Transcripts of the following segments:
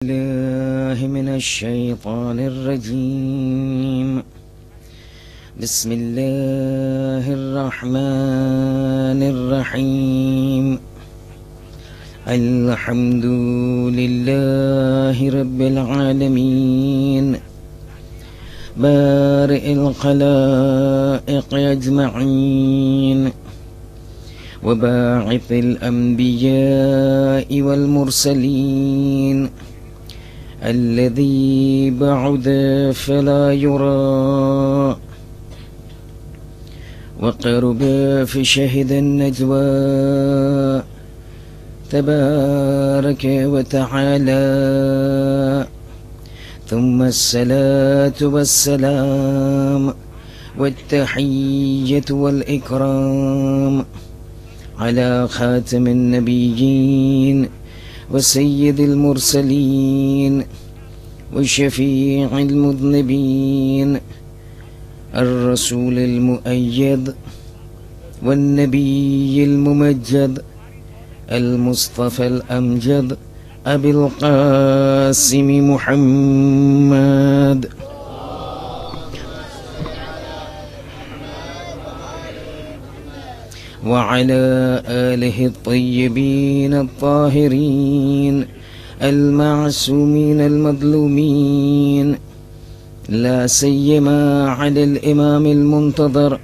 الله من الشيطان الرجيم. بسم الله الرحمن الرحيم. الحمد لله رب العالمين بارئ الخلائق أجمعين وباعث الأنبياء والمرسلين الذي بعد فلا يرى وقرب فشهد النجوى تبارك وتعالى. ثم الصلاة والسلام والتحية والإكرام على خاتم النبيين وسيد المرسلين وشفيع المذنبين الرسول المؤيد والنبي الممجد المصطفى الأمجد أبي القاسم محمد وعلى آله الطيبين الطاهرين المعصومين المظلومين، لا سيما على الإمام المنتظر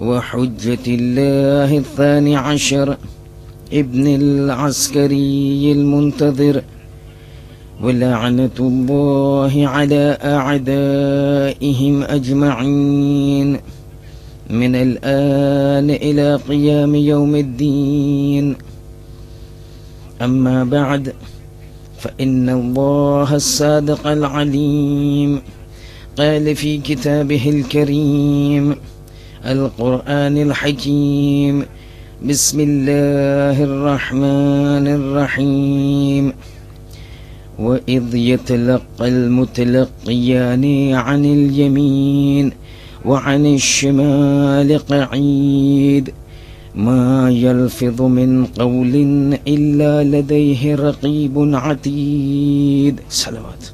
وحجة الله الثاني عشر ابن العسكري المنتظر، ولعنة الله على أعدائهم أجمعين من الآن إلى قيام يوم الدين. أما بعد، فإن الله الصادق العليم قال في كتابه الكريم القرآن الحكيم: بسم الله الرحمن الرحيم. وإذ يتلقى المتلقيان عن اليمين وعن الشمال قعيد ما يلفظ من قول إلا لديه رقيب عتيد. صلوات.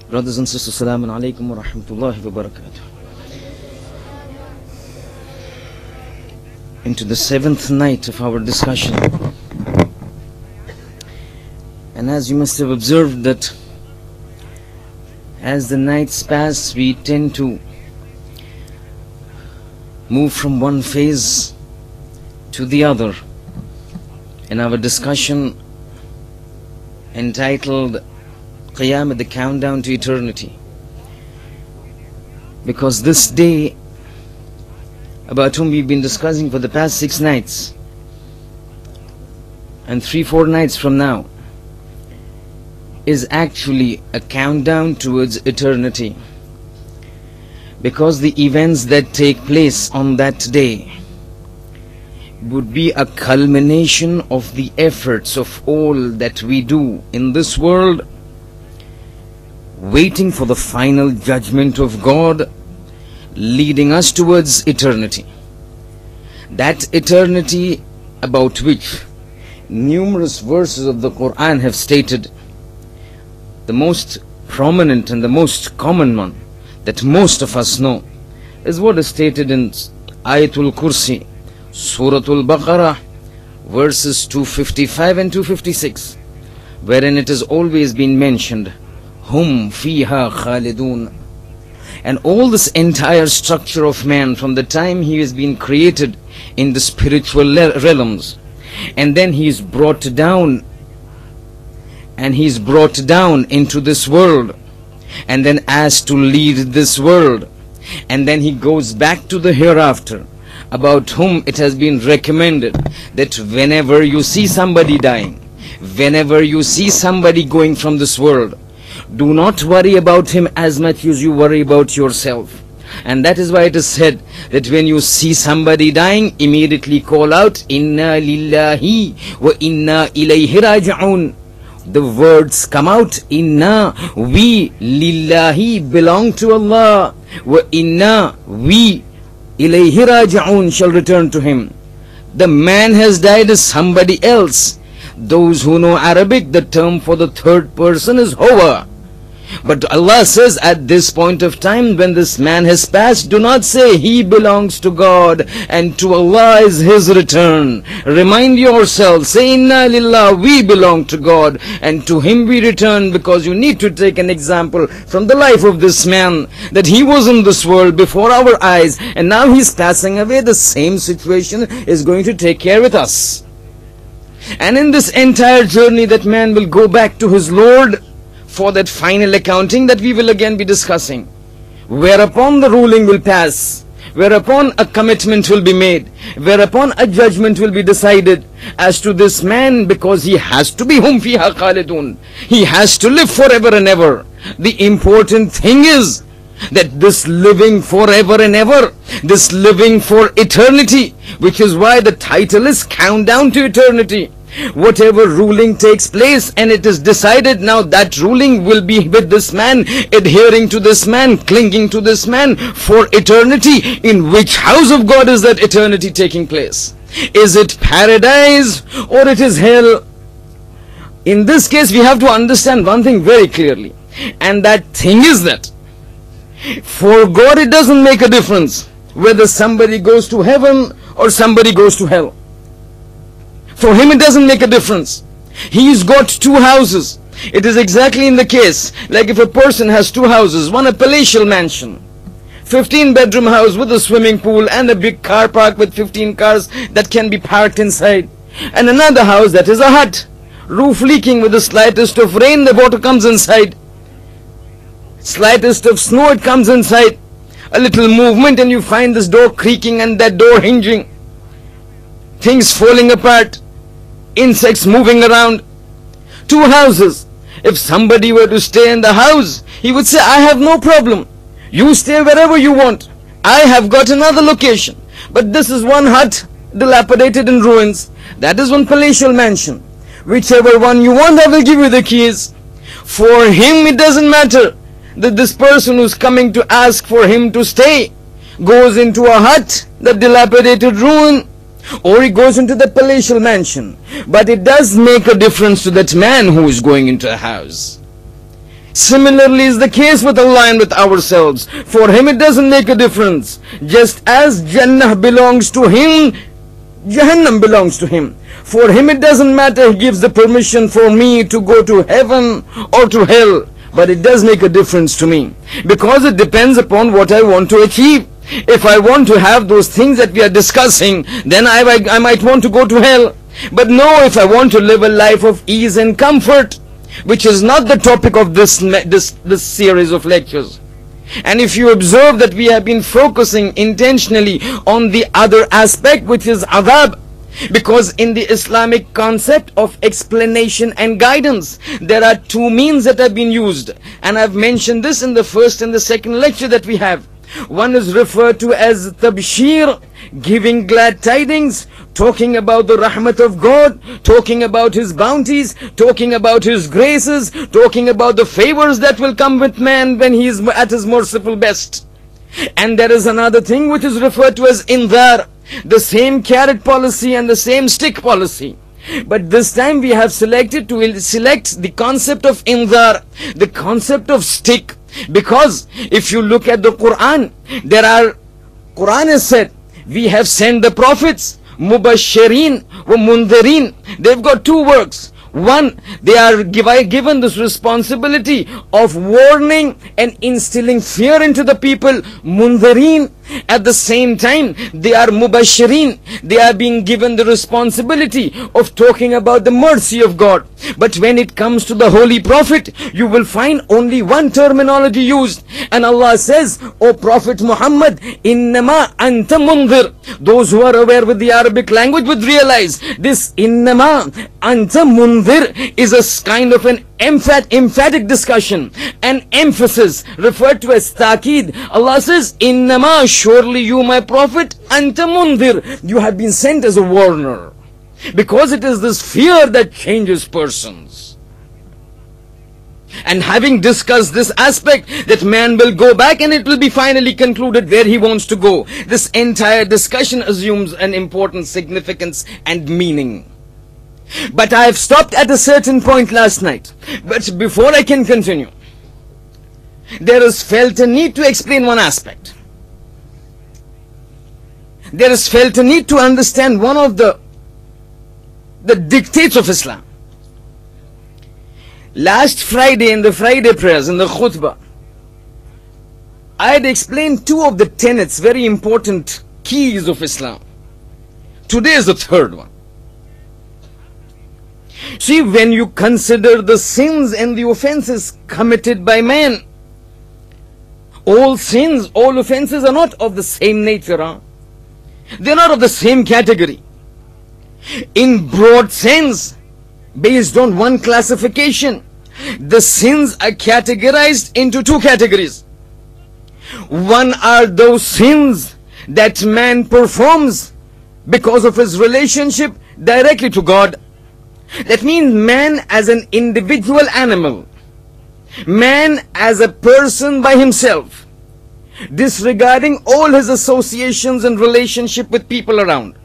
Brothers and sisters, Assalamu alaikum wa rahmatullahi wa barakatuh. Into the 7th night of our discussion. And as you must have observed that as the nights pass, we tend to move from one phase to the other in our discussion entitled Qiyamah, the countdown to eternity. Because this day, about whom we've been discussing for the past 6 nights and 3-4 nights from now, is actually a countdown towards eternity, because the events that take place on that day would be a culmination of the efforts of all that we do in this world, waiting for the final judgment of God, leading us towards eternity. That eternity about which numerous verses of the Quran have stated. The most prominent and the most common one that most of us know is what is stated in Ayatul Kursi, Suratul Baqarah, verses 255 and 256, wherein it has always been mentioned, Hum fiha khalidun. And all this entire structure of man, from the time he has been created in the spiritual realms, and then he is brought down, and he is brought down into this world, and then asked to lead this world, and then he goes back to the hereafter, about whom it has been recommended that whenever you see somebody dying, whenever you see somebody going from this world, do not worry about him as much as you worry about yourself. And that is why it is said that when you see somebody dying, immediately call out, Inna lillahi wa inna ilayhi raji'un. The words come out, Inna, we, lillahi, belong to Allah, wa inna, we, ilayhi raji'un shall return to him. The man has died as somebody else. Those who know Arabic, the term for the third person is huwa. But Allah says at this point of time, when this man has passed, do not say he belongs to God and to Allah is his return. Remind yourself, say inna lillah, we belong to God and to him we return, because you need to take an example from the life of this man, that he was in this world before our eyes and now he's passing away. The same situation is going to take care with us. And in this entire journey, that man will go back to his Lord for that final accounting that we will again be discussing, whereupon the ruling will pass, whereupon a commitment will be made, whereupon a judgment will be decided as to this man, because he has to be hum fiha khalidun. He has to live forever and ever. The important thing is that this living forever and ever, this living for eternity, which is why the title is Countdown to Eternity. Whatever ruling takes place and it is decided now, that ruling will be with this man, adhering to this man, clinging to this man for eternity. In which house of God is that eternity taking place? Is it paradise or it is hell? In this case, we have to understand one thing very clearly, and that thing is that for God it doesn't make a difference whether somebody goes to heaven or somebody goes to hell. For him it doesn't make a difference. He's got two houses. It is exactly in the case like if a person has two houses, one a palatial mansion, 15-bedroom house with a swimming pool and a big car park with 15 cars that can be parked inside, and another house that is a hut, roof leaking, with the slightest of rain the water comes inside, slightest of snow it comes inside, a little movement and you find this door creaking and that door hinging, things falling apart, insects moving around. Two houses. If somebody were to stay in the house, he would say, I have no problem, you stay wherever you want, I have got another location. But this is one hut, dilapidated in ruins, that is one palatial mansion. Whichever one you want, I will give you the keys. For him it doesn't matter that this person who's coming to ask for him to stay goes into a hut, the dilapidated ruin, or he goes into the palatial mansion. But it does make a difference to that man who is going into a house. Similarly is the case with Allah and with ourselves. For him it doesn't make a difference. Just as Jannah belongs to him, Jahannam belongs to him. For him it doesn't matter, he gives the permission for me to go to heaven or to hell. But it does make a difference to me, because it depends upon what I want to achieve. If I want to have those things that we are discussing, then I might want to go to hell. But no, if I want to live a life of ease and comfort, which is not the topic of this series of lectures. And if you observe that we have been focusing intentionally on the other aspect, which is adab, because in the Islamic concept of explanation and guidance, there are two means that have been used. And I've mentioned this in the first and the second lecture that we have. One is referred to as tabshir, giving glad tidings, talking about the rahmat of God, talking about his bounties, talking about his graces, talking about the favors that will come with man when he is at his merciful best. And there is another thing which is referred to as indhar, the same carrot policy and the same stick policy. But this time we have selected to select the concept of indhar, the concept of stick. Because if you look at the Quran, Quran has said, we have sent the prophets, mubashirin wa mundhirin. They've got two works. One, they are given this responsibility of warning and instilling fear into the people, mundhirin. At the same time, they are mubashirin. They are being given the responsibility of talking about the mercy of God. But when it comes to the Holy Prophet, you will find only one terminology used. And Allah says, O Prophet Muhammad, innama anta mundhir. Those who are aware with the Arabic language would realize this innama anta mundhir is a kind of an emphatic discussion, an emphasis referred to as taqeed. Allah says, innama, surely you my Prophet, anta mundhir, you have been sent as a warner. Because it is this fear that changes persons. And having discussed this aspect, that man will go back and it will be finally concluded where he wants to go, this entire discussion assumes an important significance and meaning. But I have stopped at a certain point last night. But before I can continue, there is felt a need to explain one aspect. There is felt a need to understand one of the dictates of Islam. Last Friday in the Friday prayers, in the khutbah, I had explained two of the tenets, very important keys of Islam. Today is the third one. See, when you consider the sins and the offenses committed by man, all sins, all offenses are not of the same nature. They are not of the same category. In broad sense, based on one classification, the sins are categorized into two categories. One are those sins that man performs because of his relationship directly to God. That means man as an individual animal, man as a person by himself, disregarding all his associations and relationship with people around.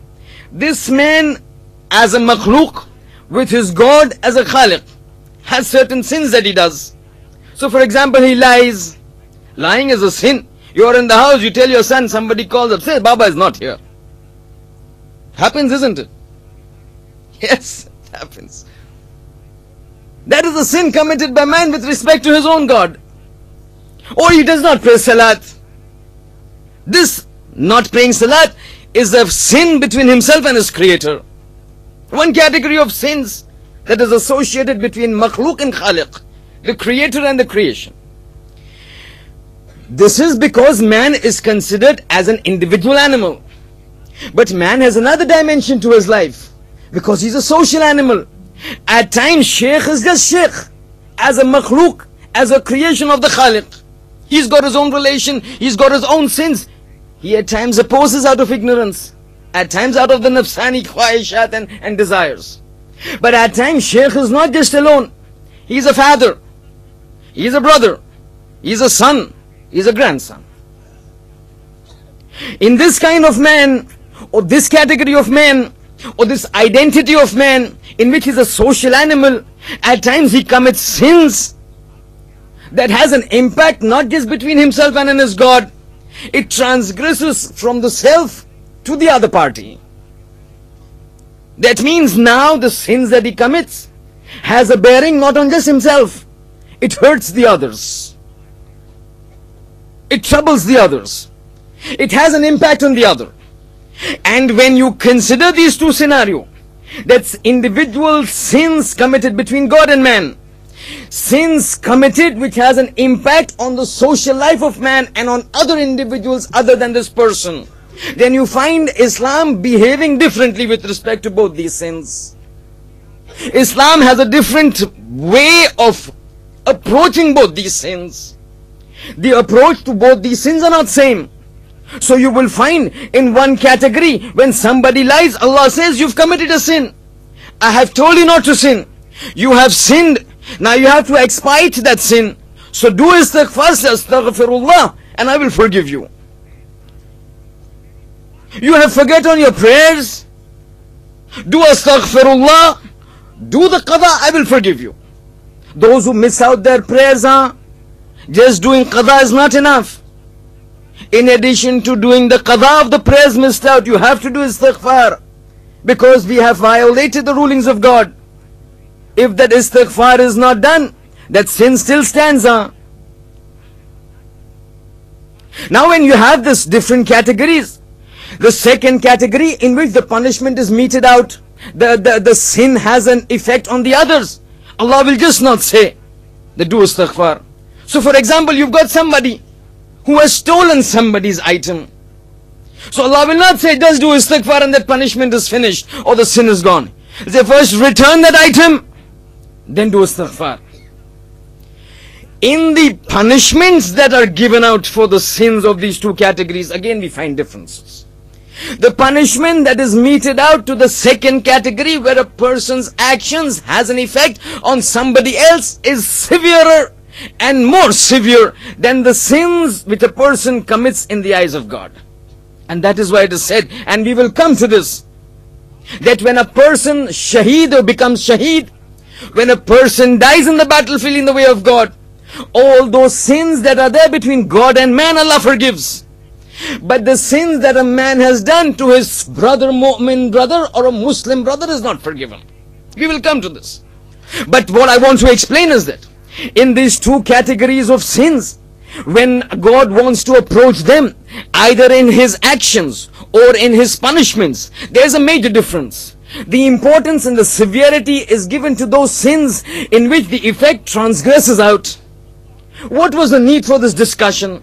This man as a makhluk, with his God as a khaliq, has certain sins that he does. So for example, he lies. Lying is a sin. You are in the house, you tell your son, somebody calls up, says, Baba is not here. Happens, isn't it? Yes, it happens. That is a sin committed by man with respect to his own God. Or he does not pray salat. This not praying salat is a sin between himself and his creator. One category of sins that is associated between makhluk and khaliq, the creator and the creation. This is because man is considered as an individual animal. But man has another dimension to his life, because he's a social animal. At times, Shaykh is just Shaykh, as a makhluk, as a creation of the khaliq. He's got his own relation, he's got his own sins. He at times opposes out of ignorance, at times out of the nafsani khwahishat and desires. But at times Shaykh is not just alone. He's a father, he's a brother, he's a son, he's a grandson. In this kind of man, or this category of man, or this identity of man, in which he's a social animal, at times he commits sins that has an impact not just between himself and his God. It transgresses from the self to the other party. That means now the sins that he commits has a bearing not on just himself. It hurts the others. It troubles the others. It has an impact on the other. And when you consider these two scenarios, that's individual sins committed between God and man, sins committed which has an impact on the social life of man and on other individuals other than this person, then you find Islam behaving differently with respect to both these sins. Islam has a different way of approaching both these sins. The approach to both these sins are not same. So you will find in one category, when somebody lies, Allah says, you've committed a sin. I have told you not to sin. You have sinned. Now you have to expiate that sin. So do istighfar, astaghfirullah, and I will forgive you. You have forgotten your prayers. Do astaghfirullah. Do the qada, I will forgive you. Those who miss out their prayers, just doing qada is not enough. In addition to doing the qada of the prayers missed out, you have to do istighfar, because we have violated the rulings of God. If that istighfar is not done, that sin still stands. Now when you have this different categories, the second category in which the punishment is meted out, the sin has an effect on the others. Allah will just not say that do istighfar. So for example, you've got somebody who has stolen somebody's item. So Allah will not say just do istighfar and that punishment is finished or the sin is gone. Say first return that item, then do istighfar. In the punishments that are given out for the sins of these two categories, again we find differences. The punishment that is meted out to the second category, where a person's actions has an effect on somebody else, is severer and more severe than the sins which a person commits in the eyes of God. And that is why it is said, and we will come to this, that when a person shaheed or becomes shaheed, when a person dies in the battlefield in the way of God, all those sins that are there between God and man, Allah forgives. But the sins that a man has done to his brother, mu'min brother, or a Muslim brother is not forgiven. We will come to this. But what I want to explain is that in these two categories of sins, when God wants to approach them, either in His actions or in His punishments, there is a major difference. The importance and the severity is given to those sins in which the effect transgresses out. What was the need for this discussion?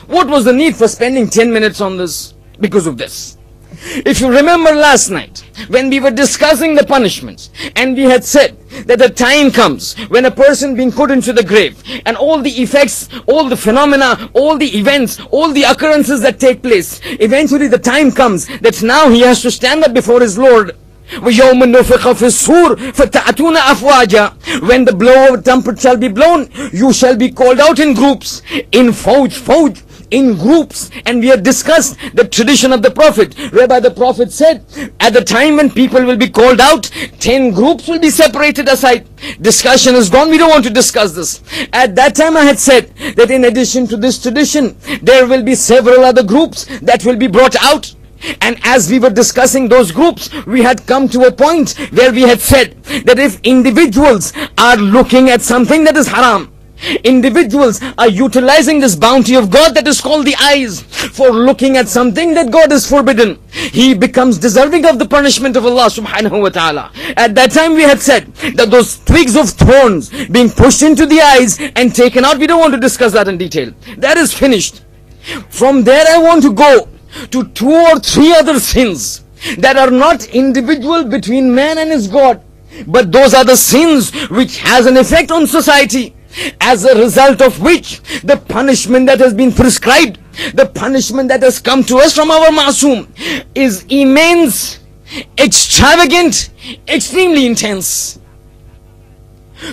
What was the need for spending 10 minutes on this? Because of this. If you remember last night, when we were discussing the punishments, and we had said that a time comes when a person being put into the grave, and all the effects, all the phenomena, all the events, all the occurrences that take place, eventually the time comes that now he has to stand up before his Lord. وَيَوْمَ نُفِخَ فِي الصُّورِ فَتَأْتُونَ أَفْوَاجًا. When the blow of trumpet shall be blown, you shall be called out in groups, in fauj, in groups. And we have discussed the tradition of the Prophet, whereby the Prophet said, at the time when people will be called out, 10 groups will be separated aside. Discussion is gone, we don't want to discuss this. At that time I had said that in addition to this tradition, there will be several other groups that will be brought out. And as we were discussing those groups, we had come to a point where we had said that if individuals are looking at something that is haram, individuals are utilizing this bounty of God that is called the eyes for looking at something that God has forbidden, he becomes deserving of the punishment of Allah subhanahu wa ta'ala. At that time we had said that those twigs of thorns being pushed into the eyes and taken out, we don't want to discuss that in detail. That is finished. From there I want to go to 2 or 3 other sins that are not individual between man and his God, but those are the sins which has an effect on society, as a result of which the punishment that has been prescribed, the punishment that has come to us from our Masoom, is immense, extravagant, extremely intense.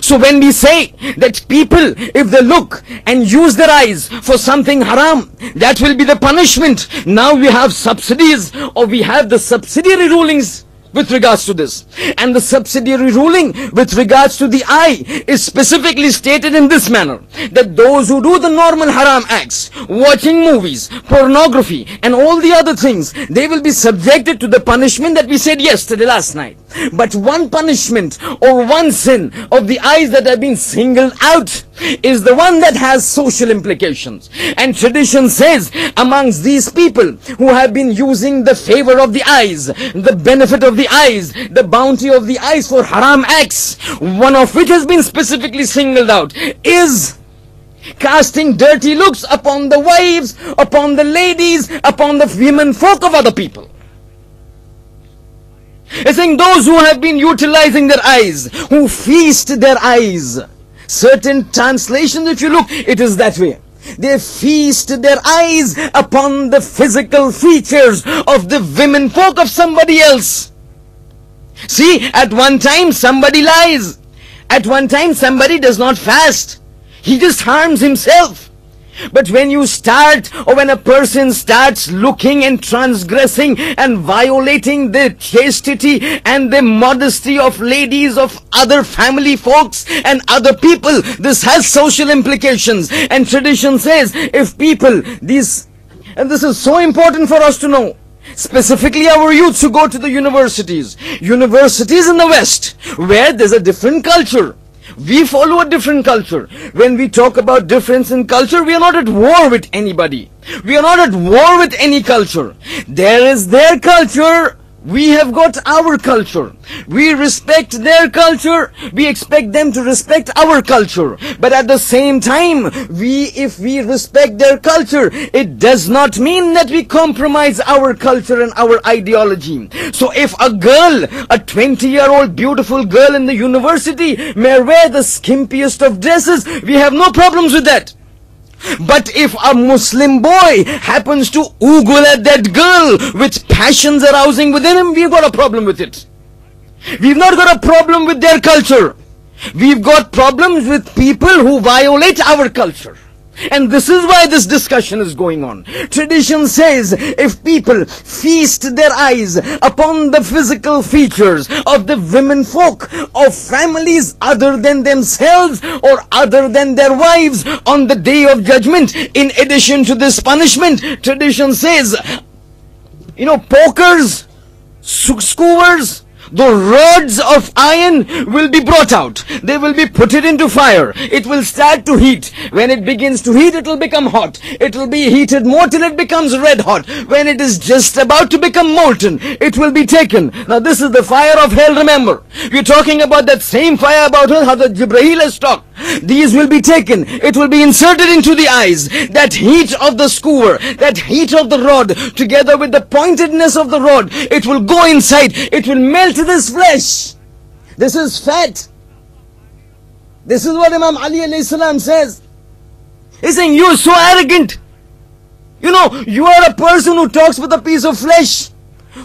So when we say that people, if they look and use their eyes for something haram, that will be the punishment. Now we have subsidies, or we have the subsidiary rulings with regards to this. And the subsidiary ruling with regards to the eye is specifically stated in this manner, that those who do the normal haram acts, watching movies, pornography and all the other things, they will be subjected to the punishment that we said yesterday, last night. But one punishment or one sin of the eyes that have been singled out is the one that has social implications. And tradition says, amongst these people who have been using the favor of the eyes, the benefit of the eyes, the bounty of the eyes for haram acts, one of which has been specifically singled out is casting dirty looks upon the wives, upon the ladies, upon the women folk of other people. It's saying those who have been utilizing their eyes, who feast their eyes. Certain translations, if you look, it is that way. They feast their eyes upon the physical features of the women folk of somebody else. See, at one time somebody lies. At one time somebody does not fast. He just harms himself. But when you start, or when a person starts looking and transgressing and violating the chastity and the modesty of ladies of other family folks and other people, this has social implications. And tradition says, if people, these, and this is so important for us to know, specifically our youths who go to the universities in the West, where there's a different culture. We follow a different culture. When we talk about difference in culture, we are not at war with anybody. We are not at war with any culture. There is their culture. We have got our culture. We respect their culture. We expect them to respect our culture. But at the same time, if we respect their culture, it does not mean that we compromise our culture and our ideology. So if a girl, a 20-year-old beautiful girl in the university may wear the skimpiest of dresses, we have no problems with that. But if a Muslim boy happens to oogle at that girl with passions arousing within him, we've got a problem with it. We've not got a problem with their culture. We've got problems with people who violate our culture. And this is why this discussion is going on. Tradition says if people feast their eyes upon the physical features of the women folk of families other than themselves or other than their wives on the day of judgment, in addition to this punishment, tradition says, pokers, skewers, the rods of iron will be brought out. They will be put into fire. It will start to heat. When it begins to heat, it will become hot. It will be heated more till it becomes red hot. When it is just about to become molten, it will be taken. Now this is the fire of hell, remember. We're talking about that same fire about how the Jibreel has talked. These will be taken. It will be inserted into the eyes. That heat of the skewer, that heat of the rod, together with the pointedness of the rod, it will go inside. It will melt this flesh. This is fat. This is what Imam Ali alayhi salam says. He's saying, you are so arrogant. You are a person who talks with a piece of flesh,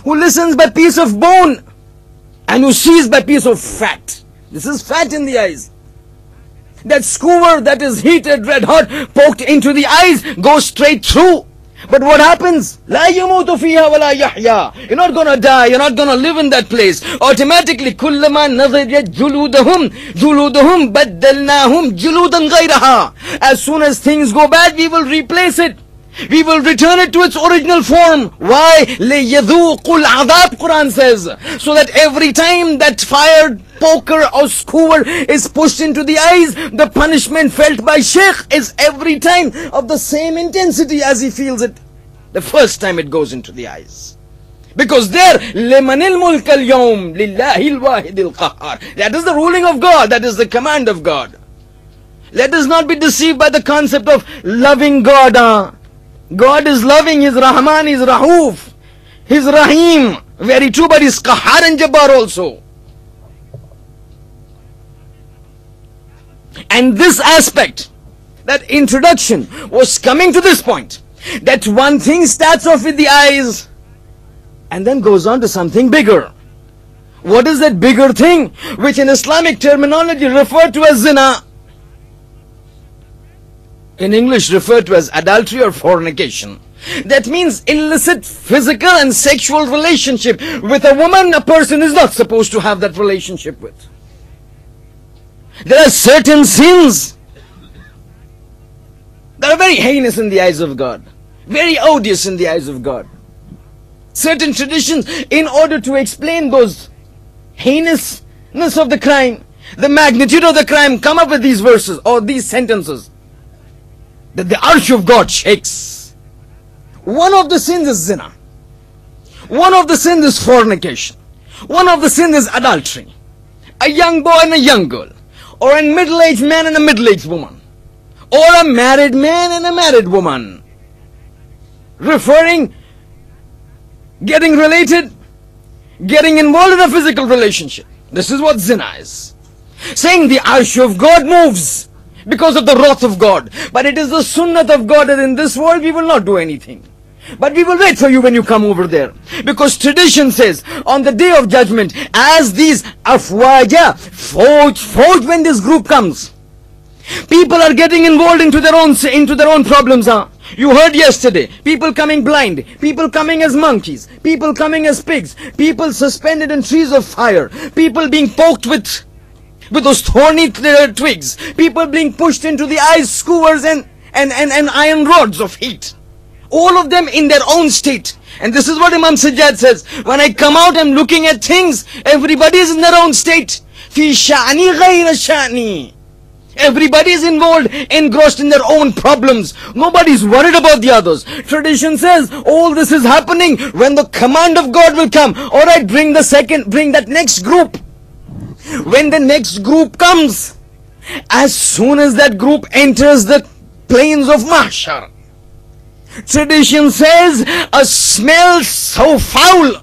who listens by piece of bone, and who sees by piece of fat. This is fat in the eyes. That skewer that is heated red hot, poked into the eyes, goes straight through. But what happens? لا يموت فيها ولا يحيا. You're not gonna die. You're not gonna live in that place. Automatically, كلما نضجت جلودهم بدلناهم جلودا غيرها. As soon as things go bad, we will replace it. We will return it to its original form. Why? لِيَذُوقُوا الْعَذَابِ, Quran says. So that every time that fire poker or skewer is pushed into the eyes, the punishment felt by Sheikh is every time of the same intensity as he feels it the first time it goes into the eyes. Because there, لِمَنِ الْمُلْكَ الْيَوْمِ لِلَّهِ الْوَاحِدِ الْقَهَّارِ. That is the ruling of God. That is the command of God. Let us not be deceived by the concept of loving God. God is loving, He's Rahman, He's Rahuf, He's Rahim. Very true, but He's Qahhar and Jabbar also. And this aspect, that introduction was coming to this point, that one thing starts off with the eyes and then goes on to something bigger. What is that bigger thing, which in Islamic terminology referred to as zina? In English referred to as adultery or fornication. That means illicit physical and sexual relationship with a woman a person is not supposed to have that relationship with. There are certain sins that are very heinous in the eyes of God, very odious in the eyes of God. Certain traditions, in order to explain those heinousness of the crime, the magnitude of the crime, come up with these verses or these sentences. That the arsh of God shakes. One of the sins is zina. One of the sins is fornication. One of the sins is adultery. A young boy and a young girl. Or a middle-aged man and a middle-aged woman. Or a married man and a married woman. Referring, getting related, getting involved in a physical relationship. This is what zina is. Saying the arsh of God moves because of the wrath of God. But it is the sunnah of God that in this world we will not do anything. But we will wait for you when you come over there. Because tradition says, on the day of judgment, as these afwaja, forge when this group comes, people are getting involved into their own problems. You heard yesterday, people coming blind, people coming as monkeys, people coming as pigs, people suspended in trees of fire, people being poked with those thorny twigs, people being pushed into the eyes, skewers and iron rods of heat. All of them in their own state. And this is what Imam Sajjad says. When I come out, I'm looking at things, everybody is in their own state. Fi sha'ni ghayra sha'ni. Everybody is involved, engrossed in their own problems. Nobody's worried about the others. Tradition says all this is happening when the command of God will come. Alright, bring that next group. When the next group comes, as soon as that group enters the plains of Mahshar, tradition says a smell so foul,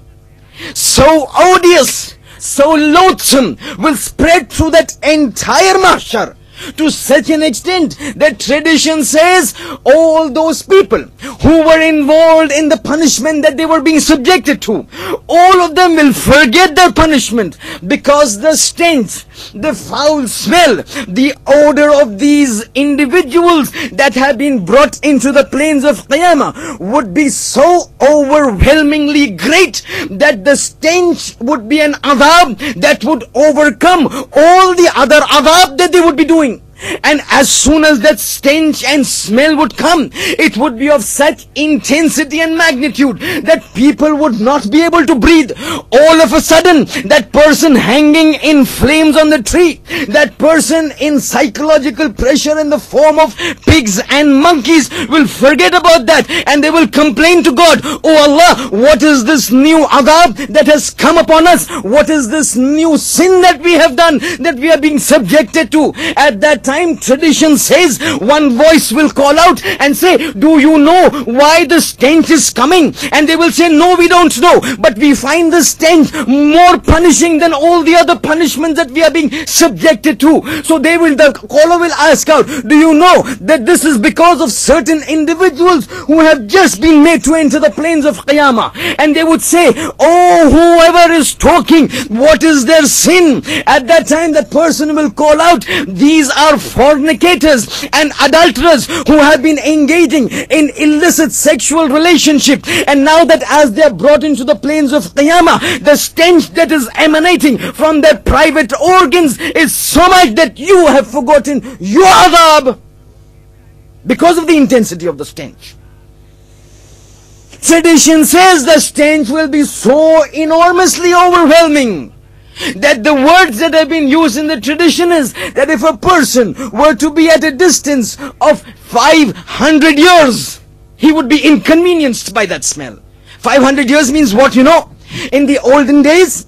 so odious, so loathsome will spread through that entire Mahshar, To such an extent that tradition says all those people who were involved in the punishment that they were being subjected to, all of them will forget their punishment, because the stench, the foul smell, the odor of these individuals that have been brought into the plains of Qiyamah would be so overwhelmingly great that the stench would be an adhab that would overcome all the other adhab that they would be doing. And as soon as that stench and smell would come, it would be of such intensity and magnitude that people would not be able to breathe. All of a sudden, that person hanging in flames on the tree, that person in psychological pressure in the form of pigs and monkeys will forget about that, and they will complain to God, "Oh Allah, what is this new adhab that has come upon us? What is this new sin that we have done, that we are being subjected to?" At that time, tradition says, one voice will call out and say, "Do you know why the stench is coming?" And they will say, "No, we don't know, but we find the stench more punishing than all the other punishments that we are being subjected to." So the caller will ask out, "Do you know that this is because of certain individuals who have just been made to enter the plains of Qiyamah?" And they would say, "Oh, whoever is talking, what is their sin?" At that time, that person will call out, "These are fornicators and adulterers who have been engaging in illicit sexual relationship, and now that as they are brought into the plains of Qiyamah, the stench that is emanating from their private organs is so much that you have forgotten your adhab because of the intensity of the stench." Tradition says the stench will be so enormously overwhelming that the words that have been used in the tradition is that if a person were to be at a distance of 500 years, he would be inconvenienced by that smell. 500 years means what, you know? In the olden days,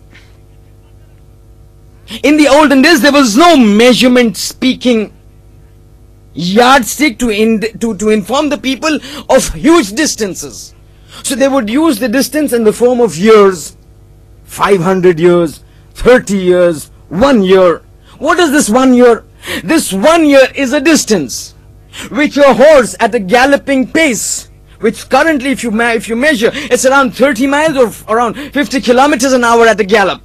there was no measurement speaking yardstick to inform the people of huge distances. So they would use the distance in the form of years. 500 years, 30 years, 1 year. What is this 1 year? This 1 year is a distance which your horse at a galloping pace, which currently if you measure, it's around 30 miles or around 50 kilometers an hour at a gallop.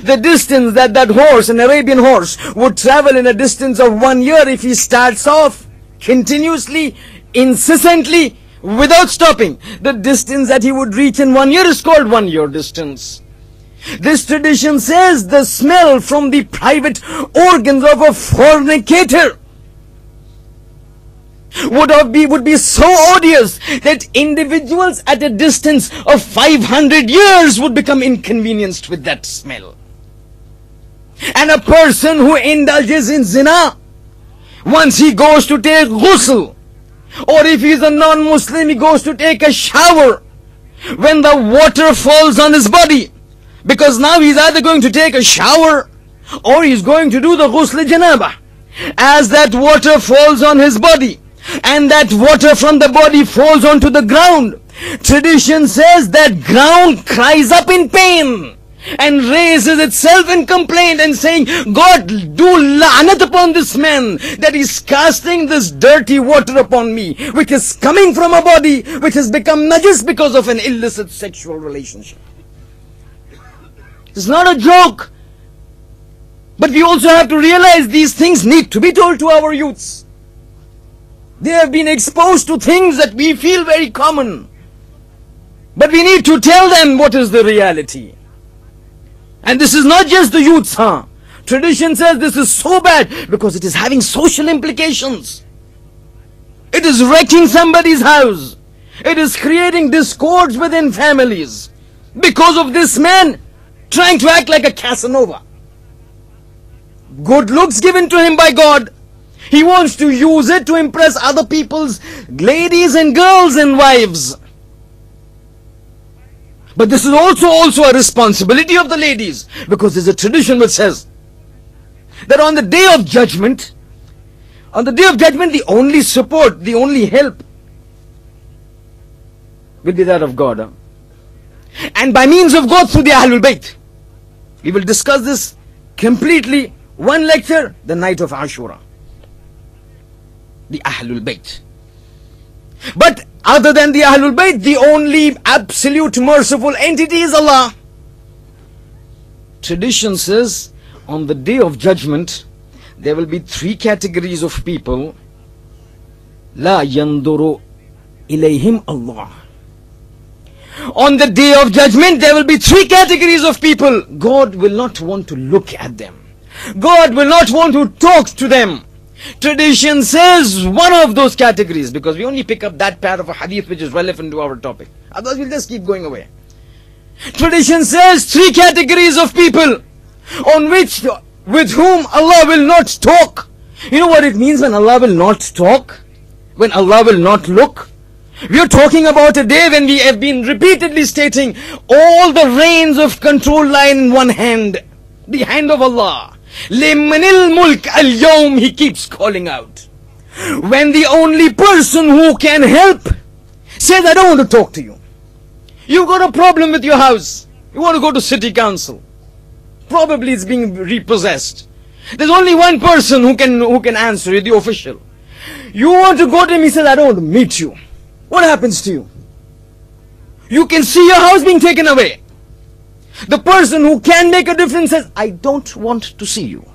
The distance that horse, an Arabian horse, would travel in a distance of 1 year if he starts off continuously, incessantly, without stopping, the distance that he would reach in 1 year is called 1 year distance. This tradition says the smell from the private organs of a fornicator would be so odious that individuals at a distance of 500 years would become inconvenienced with that smell. And a person who indulges in zina, once he goes to take ghusl, or if he is a non-Muslim, he goes to take a shower, when the water falls on his body, because now he's either going to take a shower or he's going to do the ghusl janaba. As that water falls on his body and that water from the body falls onto the ground, tradition says that ground cries up in pain and raises itself in complaint and saying, "God, do la'nat upon this man that is casting this dirty water upon me, which is coming from a body which has become najis because of an illicit sexual relationship." It's not a joke. But we also have to realize these things need to be told to our youths. They have been exposed to things that we feel very common. But we need to tell them what is the reality. And this is not just the youths, Tradition says this is so bad because it is having social implications. It is wrecking somebody's house. It is creating discords within families because of this man trying to act like a Casanova. Good looks given to him by God. He wants to use it to impress other people's ladies and girls and wives. But this is also a responsibility of the ladies, because there's a tradition which says that on the day of judgment, the only support, the only help will be that of God. And by means of God through the Ahlul Bayt. We will discuss this completely, one lecture, the night of Ashura. the Ahlul Bayt. But other than the Ahlul Bayt, the only absolute merciful entity is Allah. Tradition says, on the day of judgment, there will be three categories of people. La yanduru ilayhim Allah. On the day of judgment, there will be three categories of people. God will not want to look at them. God will not want to talk to them. Tradition says one of those categories, because we only pick up that part of a hadith which is relevant to our topic. Otherwise we'll just keep going away. Tradition says three categories of people with whom Allah will not talk. You know what it means when Allah will not talk? When Allah will not look? We are talking about a day when we have been repeatedly stating all the reins of control lie in one hand. The hand of Allah. Limanil mulk al-yawm, he keeps calling out. When the only person who can help says, I don't want to talk to you. You've got a problem with your house. You want to go to city council. Probably it's being repossessed. There's only one person who can answer you, the official. You want to go to him, he says, I don't want to meet you. What happens to you? You can see your house being taken away. The person who can make a difference says, I don't want to see you.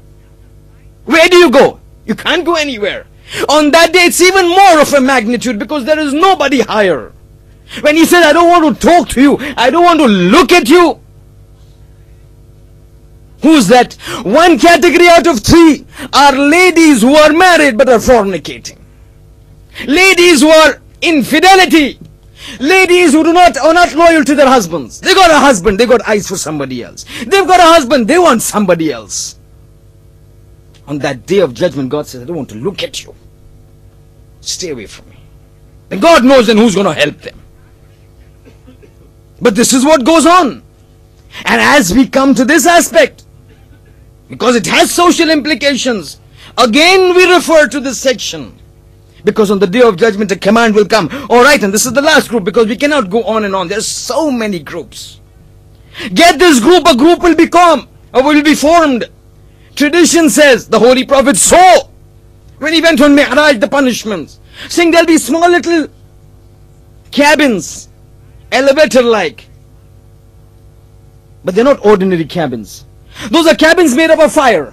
Where do you go? You can't go anywhere. On that day, it's even more of a magnitude because there is nobody higher. When he says, I don't want to talk to you, I don't want to look at you. Who's that? One category out of three are ladies who are married but are fornicating. Ladies who are infidelity. Ladies who are not loyal to their husbands. They got a husband, they got eyes for somebody else. They've got a husband, they want somebody else. On that day of judgment, God says, I don't want to look at you. Stay away from me. Then God knows then who's going to help them. But this is what goes on. And as we come to this aspect, because it has social implications, again we refer to this section. Because on the day of judgment a command will come. Alright, and this is the last group because we cannot go on and on. There's so many groups. Get this group, a group will become or will be formed. Tradition says the Holy Prophet saw when he went on Mi'raj the punishments. Saying there'll be small little cabins, elevator like. But they're not ordinary cabins. Those are cabins made up of fire.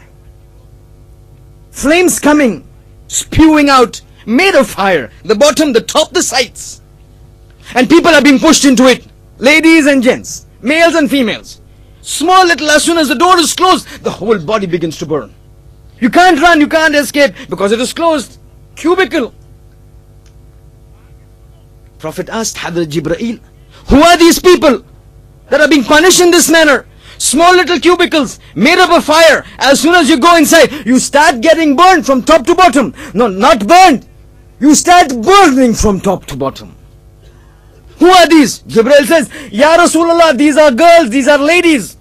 Flames coming, spewing out, made of fire. The bottom, the top, the sides. And people are being pushed into it. Ladies and gents, males and females. Small little, as soon as the door is closed, the whole body begins to burn. You can't run, you can't escape because it is closed. Cubicle. Prophet asked Hadrat Jibreel, who are these people that are being punished in this manner? Small little cubicles made up of fire. As soon as you go inside, you start getting burned from top to bottom. No, not burned. You start burning from top to bottom. Who are these? Jibreel says, Ya Rasulullah, these are girls, these are ladies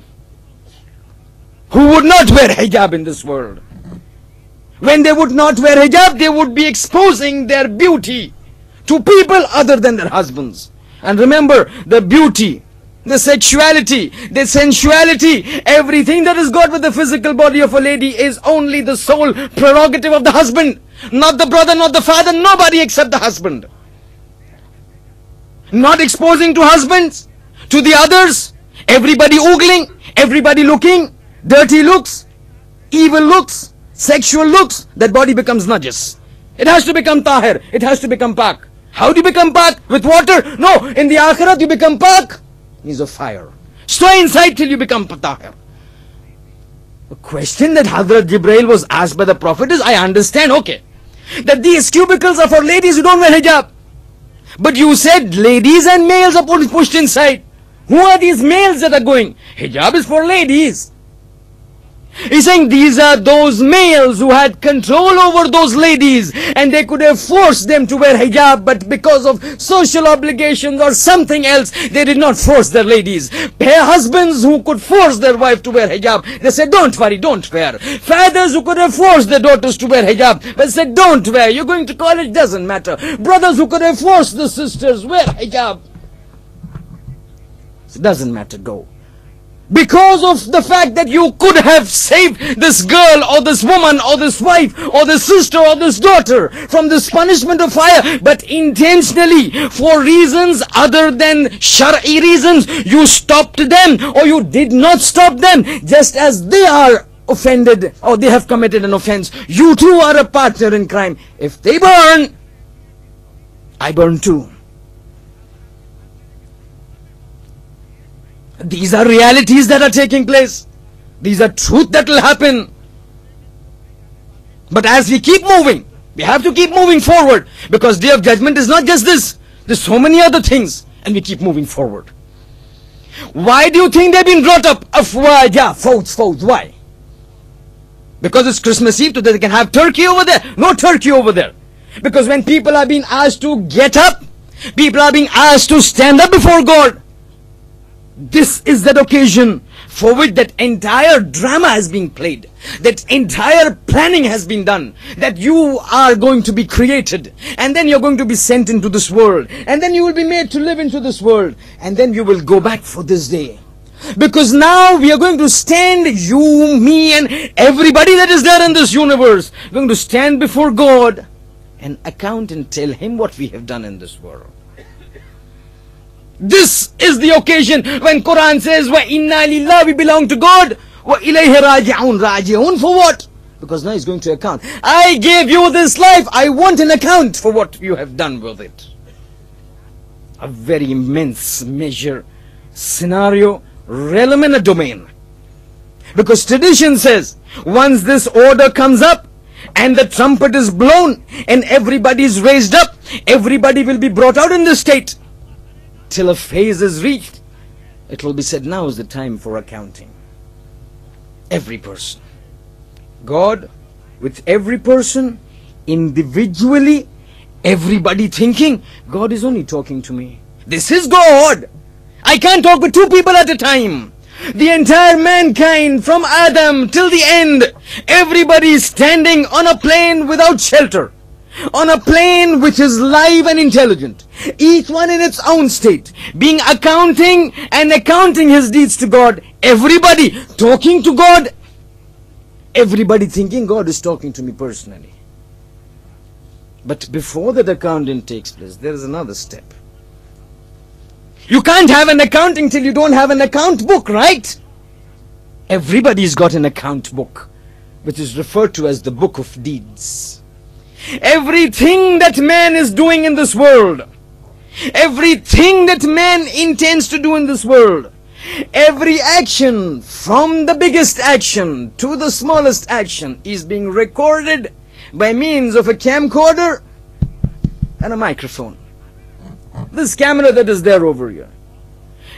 who would not wear hijab in this world. When they would not wear hijab, they would be exposing their beauty to people other than their husbands. And remember, the beauty, the sexuality, the sensuality, everything that is got with the physical body of a lady is only the sole prerogative of the husband. Not the brother, not the father, nobody except the husband. Not exposing to husbands, to the others, everybody ogling, everybody looking, dirty looks, evil looks, sexual looks, that body becomes najis. It has to become tahir, it has to become pak. How do you become pak? With water? No, in the akhirat you become pak. Means of fire. Stay inside till you become tahir. The question that Hazrat Jibreel was asked by the Prophet is, I understand, okay, that these cubicles are for ladies who don't wear hijab. But you said ladies and males are pushed inside. Who are these males that are going? Hijab is for ladies. He's saying these are those males who had control over those ladies and they could have forced them to wear hijab, but because of social obligations or something else, they did not force their ladies. Their husbands who could force their wife to wear hijab, they said, don't worry, don't wear. Fathers who could have forced their daughters to wear hijab, but said, don't wear, you're going to college, doesn't matter. Brothers who could have forced the sisters, wear hijab. It doesn't matter, go. Because of the fact that you could have saved this girl or this woman or this wife or this sister or this daughter from this punishment of fire, but intentionally, for reasons other than Shar'i reasons, you stopped them or you did not stop them, just as they are offended or they have committed an offense. You too are a partner in crime. If they burn, I burn too. These are realities that are taking place. These are truth that will happen. But as we keep moving, we have to keep moving forward, because Day of Judgment is not just this. There's so many other things, and we keep moving forward. Why do you think they've been brought up? Afwaja, fouds. Why? Because it's Christmas Eve, so that they can have turkey over there. No turkey over there. Because when people are being asked to get up, people are being asked to stand up before God. This is that occasion for which that entire drama has been played, that entire planning has been done, that you are going to be created, and then you're going to be sent into this world, and then you will be made to live into this world, and then you will go back for this day. Because now we are going to stand, you, me, and everybody that is there in this universe, we're going to stand before God and account and tell Him what we have done in this world. This is the occasion when Quran says, "Wa inna lillah," we belong to God. Wa ilayhi raji'un. Raji'un for what? Because now He's going to account. I gave you this life. I want an account for what you have done with it. A very immense measure, scenario, realm and a domain. Because tradition says, once this order comes up and the trumpet is blown and everybody is raised up, everybody will be brought out in the state. Till a phase is reached, it will be said, now is the time for accounting. Every person. God with every person, individually, everybody thinking, God is only talking to me. This is God. I can't talk with two people at a time. The entire mankind from Adam till the end, everybody is standing on a plane without shelter. On a plane which is live and intelligent, each one in its own state, being accounting his deeds to God, everybody talking to God, everybody thinking God is talking to me personally. But before that accounting takes place, there is another step. You can't have an accounting till you don't have an account book, right? Everybody's got an account book, which is referred to as the book of deeds. Everything that man is doing in this world, everything that man intends to do in this world, every action from the biggest action to the smallest action is being recorded by means of a camcorder and a microphone. This camera that is there over here,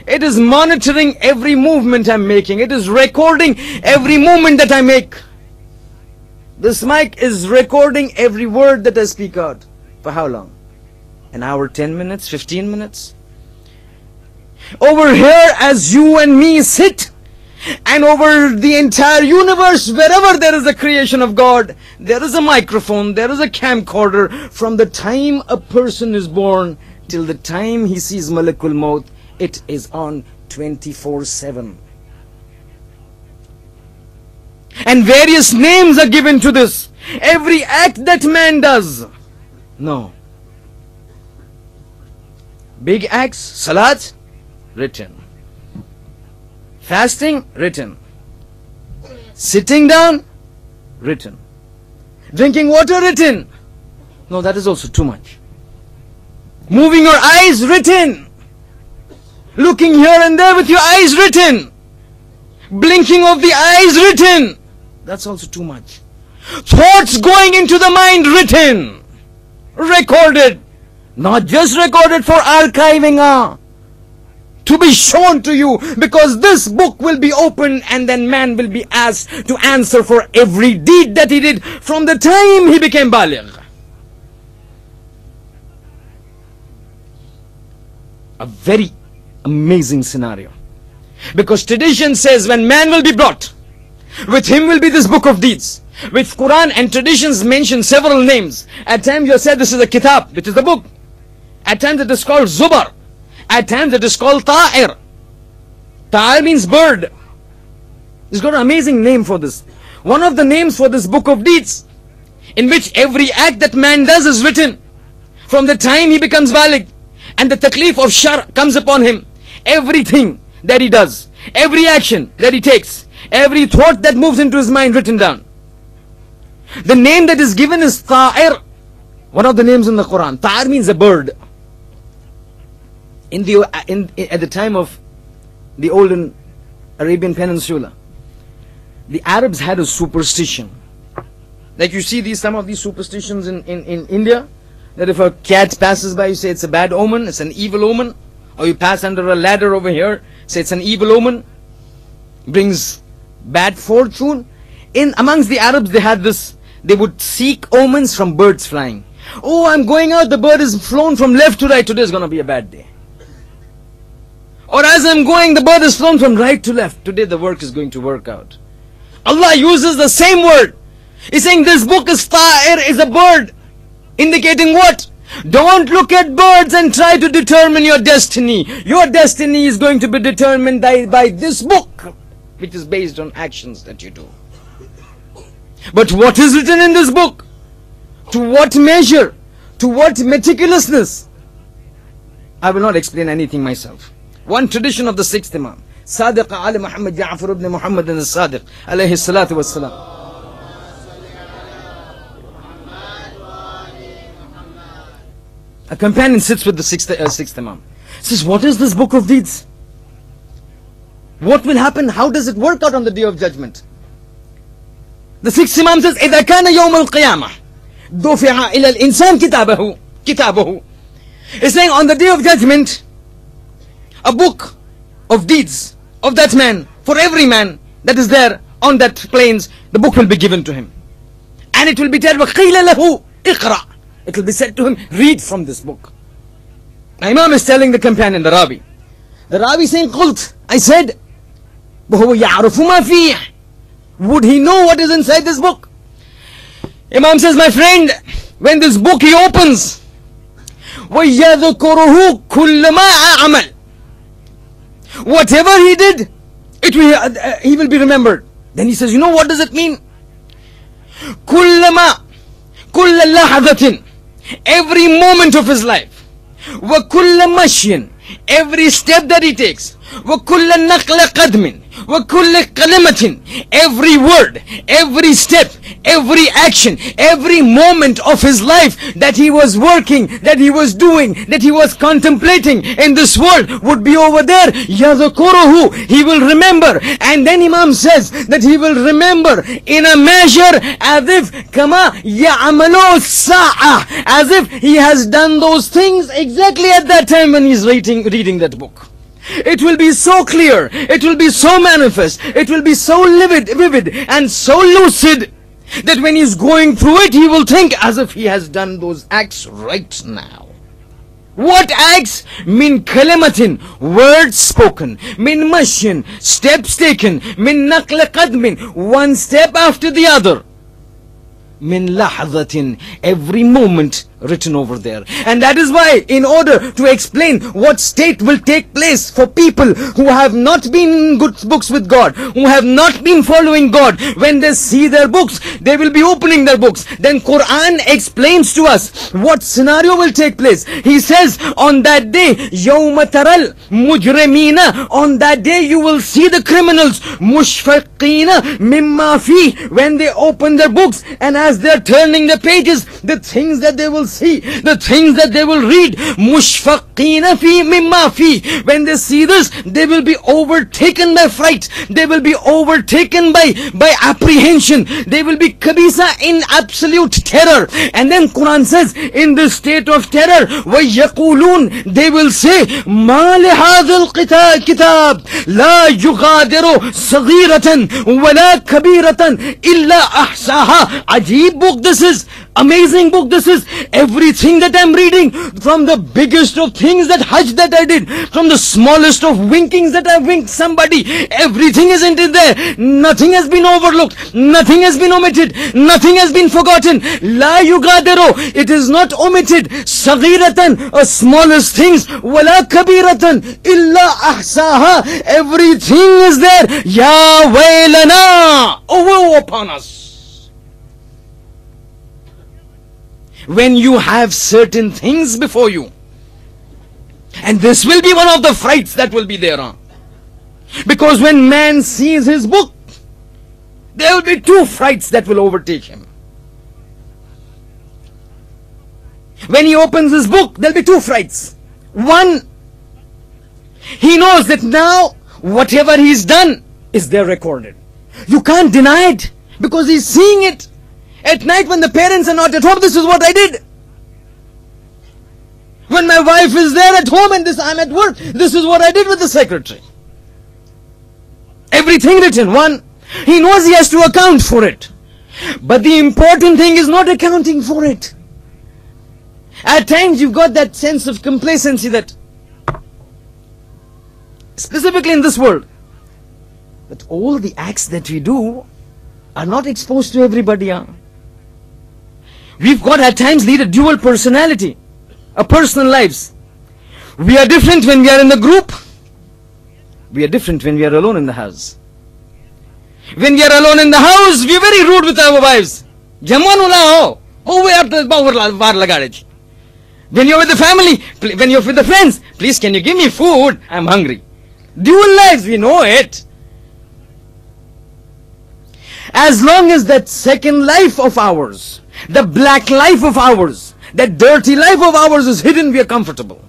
it is monitoring every movement I'm making. It is recording every movement that I make. This mic is recording every word that I speak out. For how long? An hour, 10 minutes, 15 minutes? Over here, as you and me sit, and over the entire universe, wherever there is a creation of God, there is a microphone, there is a camcorder. From the time a person is born till the time he sees Malakul Maut, it is on 24/7. And various names are given to this. Every act that man does. No. Big acts, salat, written. Fasting, written. Sitting down, written. Drinking water, written. No, that is also too much. Moving your eyes, written. Looking here and there with your eyes, written. Blinking of the eyes, written. That's also too much. Thoughts going into the mind, written. Recorded. Not just recorded for archiving, to be shown to you, because this book will be opened and then man will be asked to answer for every deed that he did from the time he became baligh. A very amazing scenario. Because tradition says when man will be brought, with him will be this book of deeds. With Quran and traditions mention several names. At times you have said this is a kitab, which is the book. At times it is called Zubar. At times it is called Ta'ir. Ta'ir means bird. It's got an amazing name for this. One of the names for this book of deeds, in which every act that man does is written from the time he becomes baligh and the taklif of shar comes upon him. Everything that he does, every action that he takes, every thought that moves into his mind written down. The name that is given is Ta'ir. One of the names in the Quran. Ta'ir means a bird. At the time of the olden Arabian Peninsula, the Arabs had a superstition. Like you see some of these superstitions in India, that if a cat passes by, you say it's a bad omen, it's an evil omen. Or you pass under a ladder over here, say it's an evil omen, brings bad fortune. Amongst the Arabs, they had this, they would seek omens from birds flying. Oh, I'm going out, the bird is flown from left to right, today is going to be a bad day. Or as I'm going, the bird is flown from right to left, today the work is going to work out. Allah uses the same word. He's saying this book is Ta'ir, is a bird. Indicating what? Don't look at birds and try to determine your destiny. Your destiny is going to be determined by this book, which is based on actions that you do. But what is written in this book? To what measure? To what meticulousness? I will not explain anything myself. One tradition of the sixth Imam, Sadiq Ali Muhammad Ja'far ibn Muhammad al-Sadiq alayhi salatu wassalam. A companion sits with the sixth Imam. Says, what is this book of deeds? What will happen? How does it work out on the day of judgment? The sixth Imam says, إِذَا كَانَ يَوْمَ الْقِيَامَةِ دُفِعَ إِلَى الْإِنسَانِ كِتَابَهُ. He's saying, on the day of judgment, a book of deeds of that man, for every man that is there on that plains, the book will be given to him. And it will be told, وَقِيلَ لَهُ اقْرَأ. It will be said to him, read from this book. The Imam is telling the companion, the Rabi. The Rabi is saying, قُلْت, I said, وَهُوَ يَعْرُفُ مَا فِيهِ. Would he know what is inside this book? Imam says, my friend, when this book he opens, وَيَذْكُرُهُ كُلَّ مَا أَعْمَلْ. Whatever he did, he will be remembered. Then he says, you know what does it mean? كُلَّ لَحَظَةٍ. Every moment of his life. وَكُلَّ مَشْيٍ. Every step that he takes. وَكُلَّ نَقْلَ قَدْمٍ. وَكُلَّ كَلِمَةٍ. Every word, every step, every action, every moment of his life that he was working, that he was doing, that he was contemplating in this world would be over there. يَذْكُرُهُ. He will remember. And then Imam says that he will remember in a measure as if كَمَا يَعْمَلُ السَّاعَةِ. As if he has done those things exactly at that time when he's reading that book. It will be so clear, it will be so manifest, it will be so vivid and so lucid that when he's going through it, he will think as if he has done those acts right now. What acts? Min kalimatin, words spoken. Min mashin, steps taken. Min naql qadmin, one step after the other. Min lahadatin, every moment written over there. And that is why, in order to explain what state will take place for people who have not been in good books with God, who have not been following God, when they see their books, they will be opening their books. Then Quran explains to us what scenario will take place. He says, on that day, يَوْمَ تَرَى الْمُجْرِمِينَ. On that day you will see the criminals, مُشْفَقِينَ مِمَّا فِيهِ. When they open their books, and as they're turning the pages, the things that they will see, the things that they will read, mushfaqina fi mimma fi. When they see this, they will be overtaken by fright. They will be overtaken by apprehension. They will be kabisa in absolute terror. And then Quran says, in this state of terror, وَيَقُولُونَ, they will say, مَا لِهَذَا الْكِتَابِ لَا يُغَادِرُ صَغِيرَةً وَلَا كَبِيرَةً إِلَّا أَحْصَاهَا. Ajib book this is. Amazing book. This is everything that I'm reading, from the biggest of things, that Hajj that I did, from the smallest of winkings that I winked somebody. Everything is in there. Nothing has been overlooked. Nothing has been omitted. Nothing has been forgotten. La yugadiru. It is not omitted. Saghiratan, smallest things. Wala kabiratan. Illa ahsaha. Everything is there. Ya waylana. Oh, woe upon us. When you have certain things before you, and this will be one of the frights that will be there, because when man sees his book, there will be two frights that will overtake him. When he opens his book, there will be two frights. One, he knows that now whatever he's done is there recorded. You can't deny it, because he's seeing it. At night when the parents are not at home, this is what I did. When my wife is there at home and I'm at work, this is what I did with the secretary. Everything written. One, he knows he has to account for it. But the important thing is not accounting for it. At times you've got that sense of complacency that, specifically in this world, that all the acts that we do are not exposed to everybody. We've got at times lead a dual personality, a personal lives. We are different when we are in the group. We are different when we are alone in the house. When we are alone in the house, we are very rude with our wives. When you're with the family, when you're with the friends, please can you give me food? I'm hungry. Dual lives, we know it. As long as that second life of ours, the black life of ours, that dirty life of ours is hidden, we are comfortable.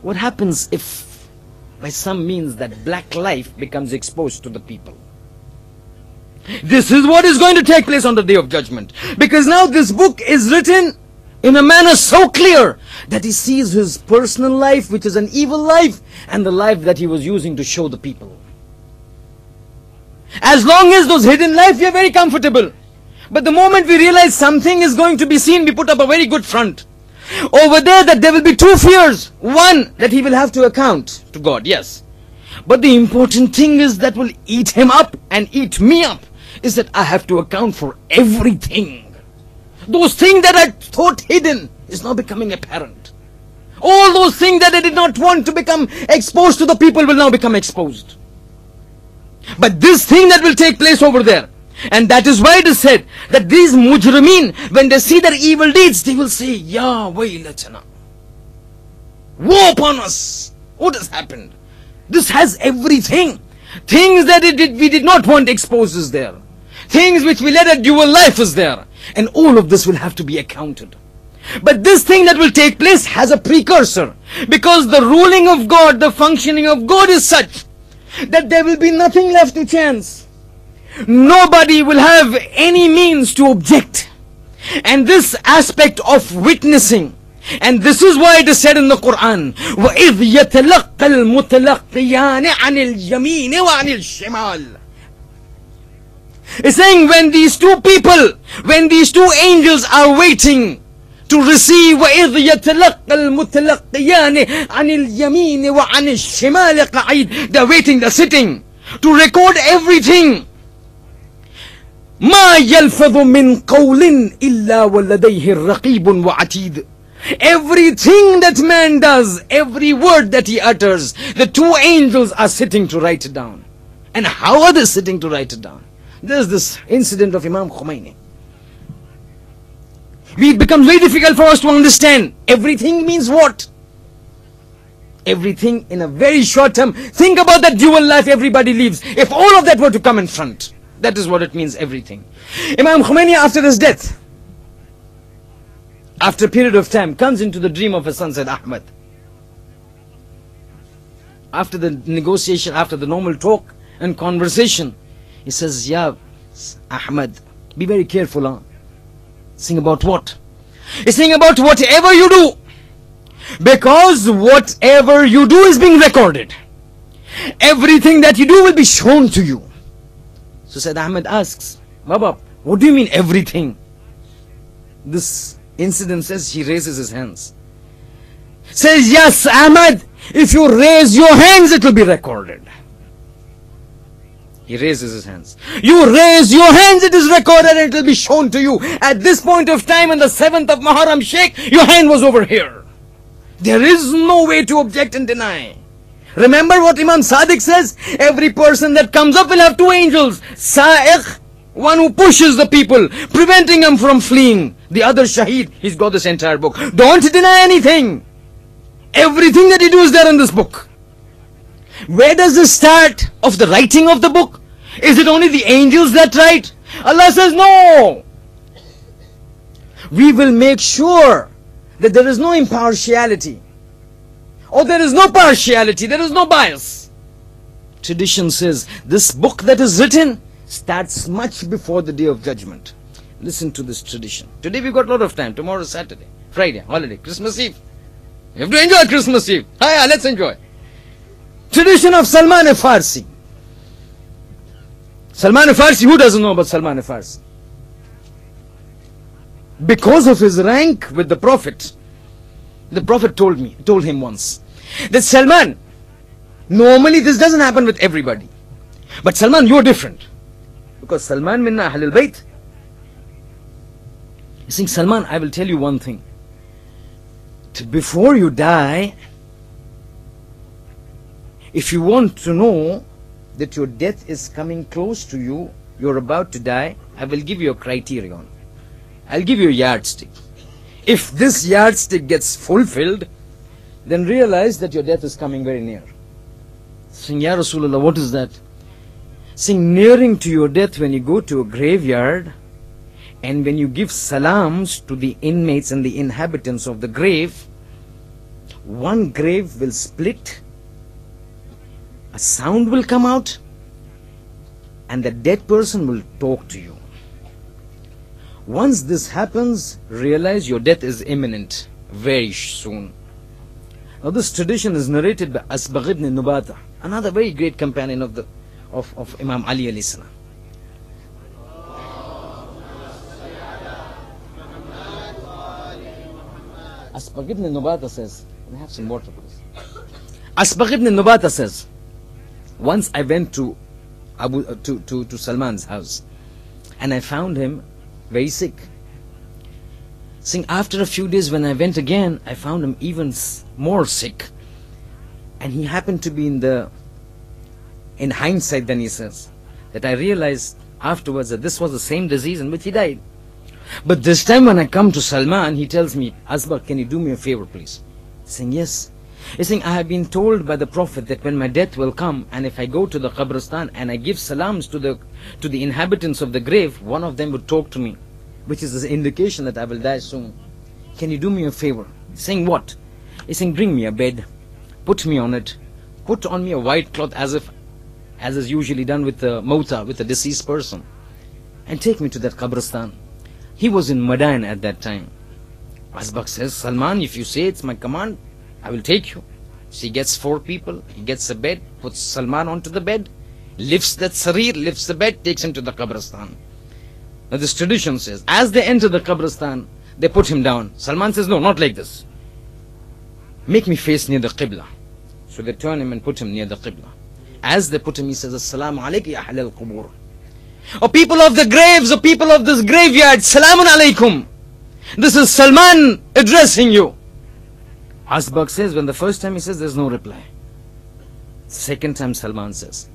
What happens if by some means that black life becomes exposed to the people? This is what is going to take place on the Day of Judgment. Because now this book is written in a manner so clear that he sees his personal life, which is an evil life, and the life that he was using to show the people. As long as those hidden life, we are very comfortable. But the moment we realize something is going to be seen, we put up a very good front. Over there, that there will be two fears. One, that he will have to account to God, yes. But the important thing is that will eat him up and eat me up, is that I have to account for everything. Those things that I thought hidden is now becoming apparent. All those things that I did not want to become exposed to the people will now become exposed. But this thing that will take place over there, and that is why it is said that these mujrimeen, when they see their evil deeds, they will say, Ya waylatana. Woe upon us. What has happened? This has everything. Things that we did not want exposed is there. Things which we led a dual life is there. And all of this will have to be accounted. But this thing that will take place has a precursor. Because the ruling of God, the functioning of God is such that there will be nothing left to chance. Nobody will have any means to object. And this aspect of witnessing, and this is why it is said in the Quran, وَإِذْ يَتَلَقَّ الْمُتَلَقِّيَانِ عَنِ الْيَمِينِ وَعَنِ الشِّمَالِ. It's saying when these two people, when these two angels are waiting to receive, وَإِذْ يَتَلَقَّ الْمُتَلَقِّيَانِ عَنِ الْيَمِينِ وَعَنِ الشِّمَالِ قَعِيدٍ. They're waiting, they're sitting to record everything. مَا يَلْفَظُ مِنْ قَوْلٍ إِلَّا وَلَدَيْهِ رَقِيبٌ وَعَتِيدٌ. Everything that man does, every word that he utters, the two angels are sitting to write it down. And how are they sitting to write it down? There's this incident of Imam Khomeini. It becomes very difficult for us to understand. Everything means what? Everything in a very short term. Think about that dual life everybody lives. If all of that were to come in front, that is what it means, everything. Imam Khomeini, after his death, after a period of time, comes into the dream of his son, said Ahmad. After the negotiation, after the normal talk and conversation, he says, Ya Ahmad, be very careful. Huh? Sing about what? He's saying about whatever you do. Because whatever you do is being recorded. Everything that you do will be shown to you. So Said Ahmed asks, Baba, what do you mean everything? this incident says he raises his hands. Says, yes, Ahmad, if you raise your hands, it will be recorded. He raises his hands. You raise your hands, it is recorded and it will be shown to you. At this point of time, on the 7th of Muharram, Sheikh, your hand was over here. There is no way to object and deny. Remember what Imam Sadiq says? Every person that comes up will have two angels. Sa'iq, one who pushes the people, preventing them from fleeing. The other Shaheed, he's got this entire book. Don't deny anything. Everything that you do is there in this book. Where does the start of the writing of the book? Is it only the angels that write? Allah says no. We will make sure that there is no impartiality. Or there is no partiality, there is no bias. Tradition says this book that is written starts much before the day of judgment. Listen to this tradition. Today we've got a lot of time. Tomorrow is Saturday, Friday, holiday, Christmas Eve. You have to enjoy Christmas Eve. Hiya, let's enjoy. Tradition of Salman Farsi. Salman Farsi, who doesn't know about Salman Farsi? Because of his rank with the Prophet told him once that Salman, normally this doesn't happen with everybody, but Salman, you're different, because Salman minna Ahlul Bayt. He's saying, Salman, I will tell you one thing. Before you die, if you want to know that your death is coming close to you, you're about to die, I will give you a criterion. I'll give you a yardstick. If this yardstick gets fulfilled, then realize that your death is coming very near. Saying, Ya Rasulullah, what is that? Saying, nearing to your death when you go to a graveyard and when you give salams to the inmates and the inhabitants of the grave, one grave will split, a sound will come out, and the dead person will talk to you. Once this happens, realize your death is imminent, very soon. Now this tradition is narrated by Asbagh ibn Nubata, another very great companion of Imam Ali alayhi salam. Asbagh ibn Nubata says, can I have some water please? Asbagh ibn Nubata says, once I went to Salman's house and I found him very sick. Saying, after a few days when I went again, I found him even more sick. And he happened to be in hindsight then he says, that I realized afterwards that this was the same disease in which he died. But this time when I come to Salman, he tells me, Asbagh, can you do me a favor please? Saying, yes. He's saying, I have been told by the Prophet that when my death will come, and if I go to the Qabristan and I give salams to the inhabitants of the grave, one of them would talk to me, which is an indication that I will die soon. Can you do me a favor? Saying, what? He's saying, bring me a bed, put me on it, put on me a white cloth as is usually done with the mauta, with the deceased person, and take me to that Qabristan. He was in Madain at that time. Asbagh says, Salman, if you say it's my command, I will take you. So he gets 4 people, he gets a bed, puts Salman onto the bed, lifts that sarir, lifts the bed, takes him to the Qabristan. Now this tradition says, as they enter the Qabristan, they put him down. Salman says, no, not like this. Make me face near the Qibla. So they turn him and put him near the Qibla. As they put him, he says, Assalamu alaikum ya ahlal qubur. O people of the graves, O people of this graveyard, Salamun alaikum. This is Salman addressing you. Asbagh says, when the first time he says, there's no reply. Second time Salman says,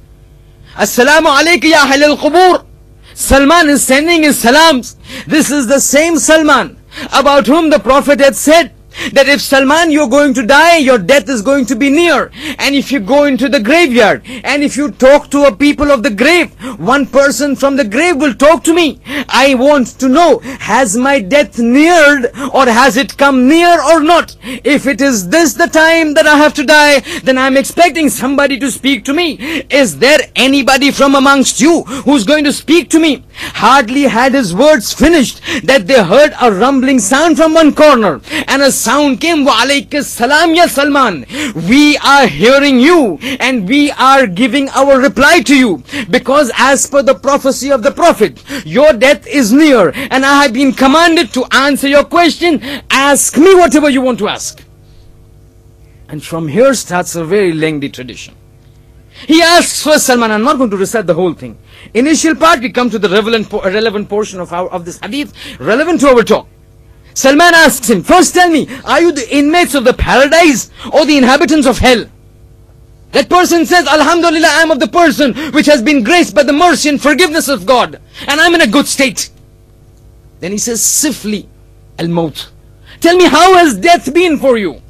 Assalamu alaikum ya ahlal qubur. Salman is sending his salams. This is the same Salman about whom the Prophet had said that if Salman, you're going to die, your death is going to be near. And if you go into the graveyard and if you talk to a people of the grave, one person from the grave will talk to me. I want to know, has my death neared or has it come near or not? If it is this the time that I have to die, then I'm expecting somebody to speak to me. Is there anybody from amongst you who's going to speak to me? Hardly had his words finished that they heard a rumbling sound from one corner, and a sound came, "Wa alayka salam ya Salman." We are hearing you and we are giving our reply to you, because as per the prophecy of the Prophet, your death is near, and I have been commanded to answer your question. Ask me whatever you want to ask. And from here starts a very lengthy tradition. He asks first Salman, I'm not going to recite the whole thing. Initial part, we come to the relevant portion of this hadith, relevant to our talk. Salman asks him, first tell me, are you the inmates of the paradise or the inhabitants of hell? That person says, Alhamdulillah, I am of the person which has been graced by the mercy and forgiveness of God, and I am in a good state. Then he says, Sifli al-maut. Tell me, how has death been for you?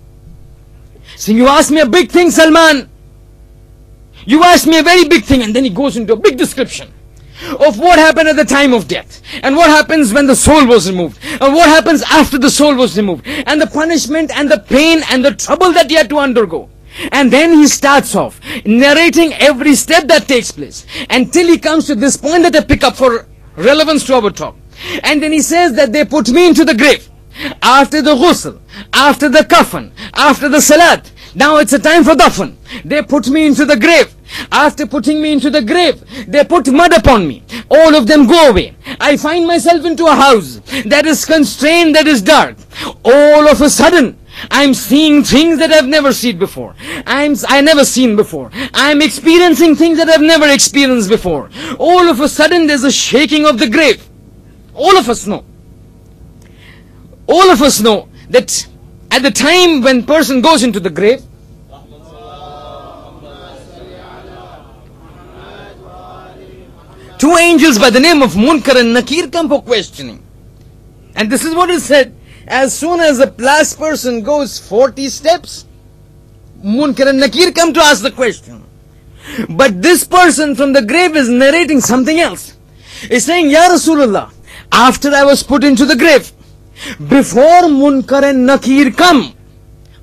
So you asked me a big thing, Salman. You asked me a very big thing, and then he goes into a big description of what happened at the time of death, and what happens when the soul was removed, and what happens after the soul was removed, and the punishment and the pain and the trouble that he had to undergo. And then he starts off narrating every step that takes place until he comes to this point that I pick up for relevance to our talk. And then he says that they put me into the grave after the ghusl, after the kafan, after the salat. Now it's a time for dafan. They put me into the grave. After putting me into the grave, they put mud upon me. All of them go away. I find myself into a house that is constrained, that is dark. All of a sudden, I'm seeing things that I've never seen before. I never seen before. I'm experiencing things that I've never experienced before. All of a sudden, there's a shaking of the grave. All of us know. All of us know that at the time when person goes into the grave, two angels by the name of Munkar and Nakir come for questioning. And this is what is said. As soon as the last person goes 40 steps, Munkar and Nakir come to ask the question. But this person from the grave is narrating something else. He's saying, Ya Rasulullah, after I was put into the grave, before Munkar and Nakir come,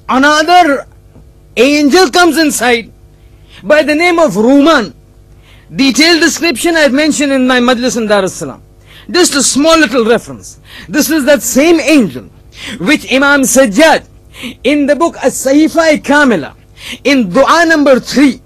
another angel comes inside by the name of Ruman. Detailed description I have mentioned in my Majlis in Dar es Salaam. Just a small little reference. This is that same angel which Imam Sajjad in the book As-Sahifa Kamila in dua number 3,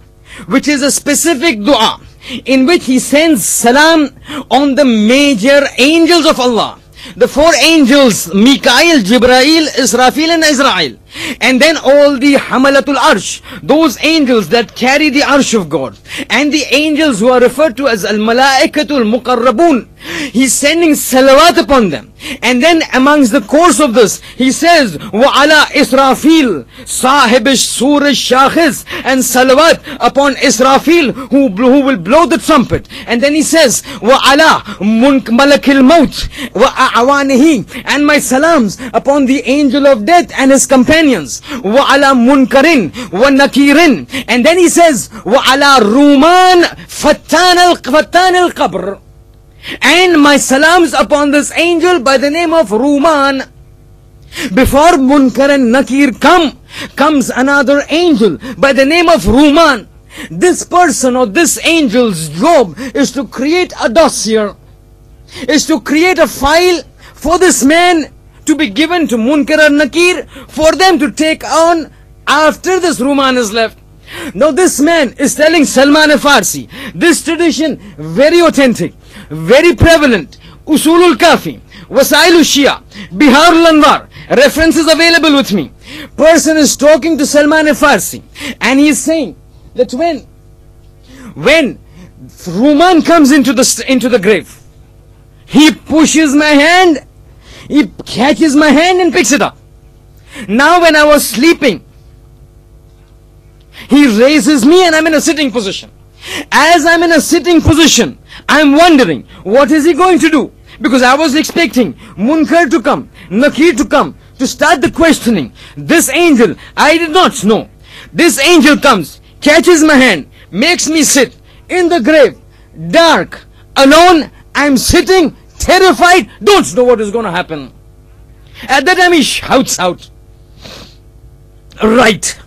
which is a specific dua in which he sends salam on the major angels of Allah. The four angels, Mikael, Jibrail, Israfil and Israel. And then all the Hamalatul Arsh, those angels that carry the Arsh of God. And the angels who are referred to as Al-Malaikatul Muqarrabun. He's sending salawat upon them. And then amongst the course of this, he says, وَعَلَى إِسْرَافِيل صَاحِبِ السُّورِ الشَّاخِص, and salawat upon Israfil who will blow the trumpet. And then he says, وَعَلَى مَلَكِ الْمَوْتِ وَأَعْوَانِهِ, and my salams upon the angel of death and his companions. وَعَلَى مُنْكَرٍ وَنَكِيرٍ, and then he says, وَعَلَى رُومَانْ فَتَّانَ الْقَبْرِ, and my salams upon this angel by the name of Ruman. Before Munkar and Nakir comes another angel by the name of Ruman. This person or this angel's job is to create a dossier, is to create a file for this man to be given to Munkar and Nakir for them to take on after this Ruman is left. Now this man is telling Salman Farsi, this tradition very authentic, very prevalent, Usulul Kafi, Wasailu Shia, Bihar Lanwar, references available with me. Person is talking to Salman Farsi and he is saying that when Ruman comes into the grave, he pushes my hand, he catches my hand and picks it up. Now when I was sleeping, he raises me and I'm in a sitting position. As I'm in a sitting position, I'm wondering, what is he going to do? Because I was expecting Munkar to come, Nakir to come, to start the questioning. This angel, I did not know. This angel comes, catches my hand, makes me sit in the grave, dark, alone. I'm sitting, terrified, don't know what is going to happen. At that time he shouts out, right.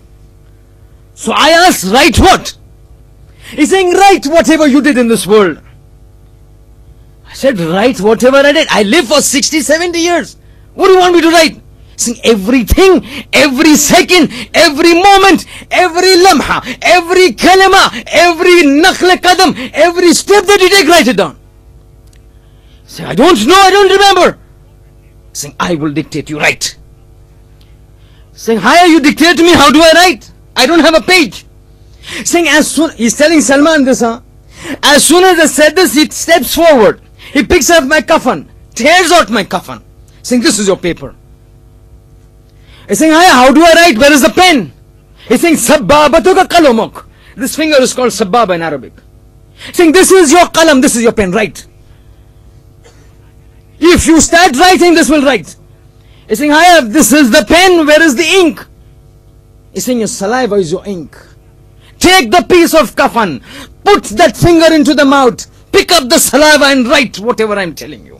So I asked, right what? He's saying, right whatever you did in this world. I said, write whatever I did. I lived for 60, 70 years. What do you want me to write? Saying everything, every second, every moment, every lamha, every kalima, every nakhl qadam, every step that you take, write it down. Saying, I don't know, I don't remember. Saying, I will dictate, you write. Saying, how you dictate to me, how do I write? I don't have a page. Saying, as soon, he's telling Salman this, as soon as I said this, he steps forward. He picks up my kafan, tears out my kafan. Saying, this is your paper. He's saying, how do I write? Where is the pen? He's saying, Sabbabatu ka qalamuk. This finger is called Sabbaba in Arabic. Saying, this is your qalam, this is your pen, write. If you start writing, this will write. He's saying, this is the pen, where is the ink? He's saying, your saliva is your ink. Take the piece of kafan, put that finger into the mouth, pick up the saliva and write whatever I'm telling you.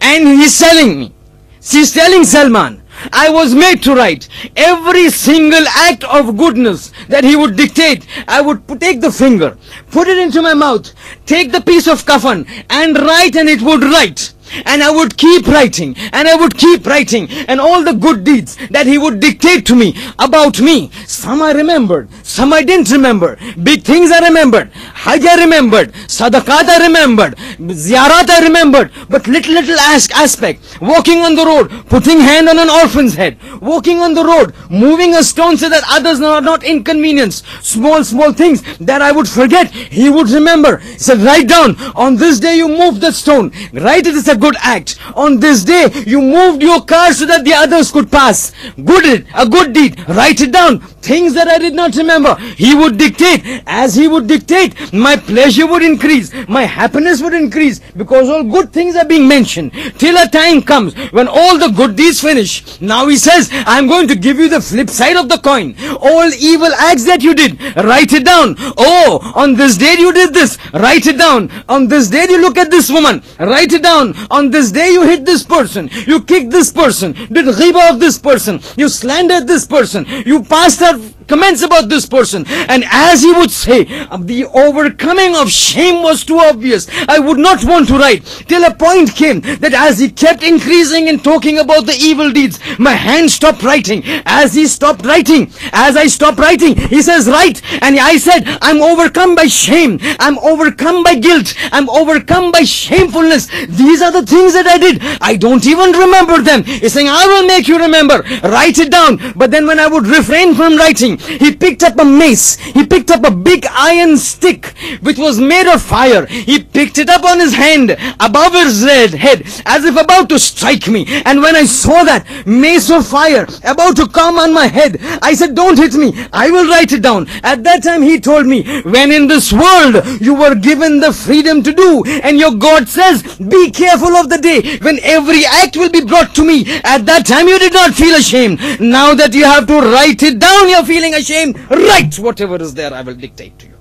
And he's telling me, she's telling Salman, I was made to write every single act of goodness that he would dictate. I would take the finger, put it into my mouth, take the piece of kafan and write, and it would write. And I would keep writing, and I would keep writing, and all the good deeds that he would dictate to me, about me. Some I remembered, some I didn't remember. Big things I remembered, Hajj I remembered, Sadaqat I remembered, Ziyarat I remembered, but little aspect. Walking on the road, putting hand on an orphan's head, walking on the road, moving a stone so that others are not inconvenienced. Small things that I would forget, he would remember. He said, write down, on this day you moved the stone. Write it is a good act. On this day you moved your car so that the others could pass. A good deed. Write it down. Things that I did not remember, he would dictate. As he would dictate, my pleasure would increase, my happiness would increase, because all good things are being mentioned. Till a time comes when all the good deeds finish. Now he says, I'm going to give you the flip side of the coin. All evil acts that you did, write it down. Oh, on this day you did this, write it down. On this day you look at this woman, write it down. On this day you hit this person, you kicked this person, did ghiba of this person, you slandered this person, you passed out comments about this person. And as he would say, the overcoming of shame was too obvious. I would not want to write, till a point came that as he kept increasing and talking about the evil deeds, my hand stopped writing. As he stopped writing, as I stopped writing, he says, write. And I said, I'm overcome by shame, I'm overcome by guilt, I'm overcome by shamefulness. These are the things that I did, I don't even remember them. He's saying, I will make you remember, write it down. But then when I would refrain from writing, he picked up a mace, he picked up a big iron stick which was made of fire. He picked it up on his hand above his head as if about to strike me. And when I saw that mace of fire about to come on my head, I said, don't hit me, I will write it down. At that time he told me, when in this world you were given the freedom to do, and your God says, be careful of the day when every act will be brought to me. At that time you did not feel ashamed. Now that you have to write it down, you're feeling ashamed. Write whatever is there, I will dictate to you.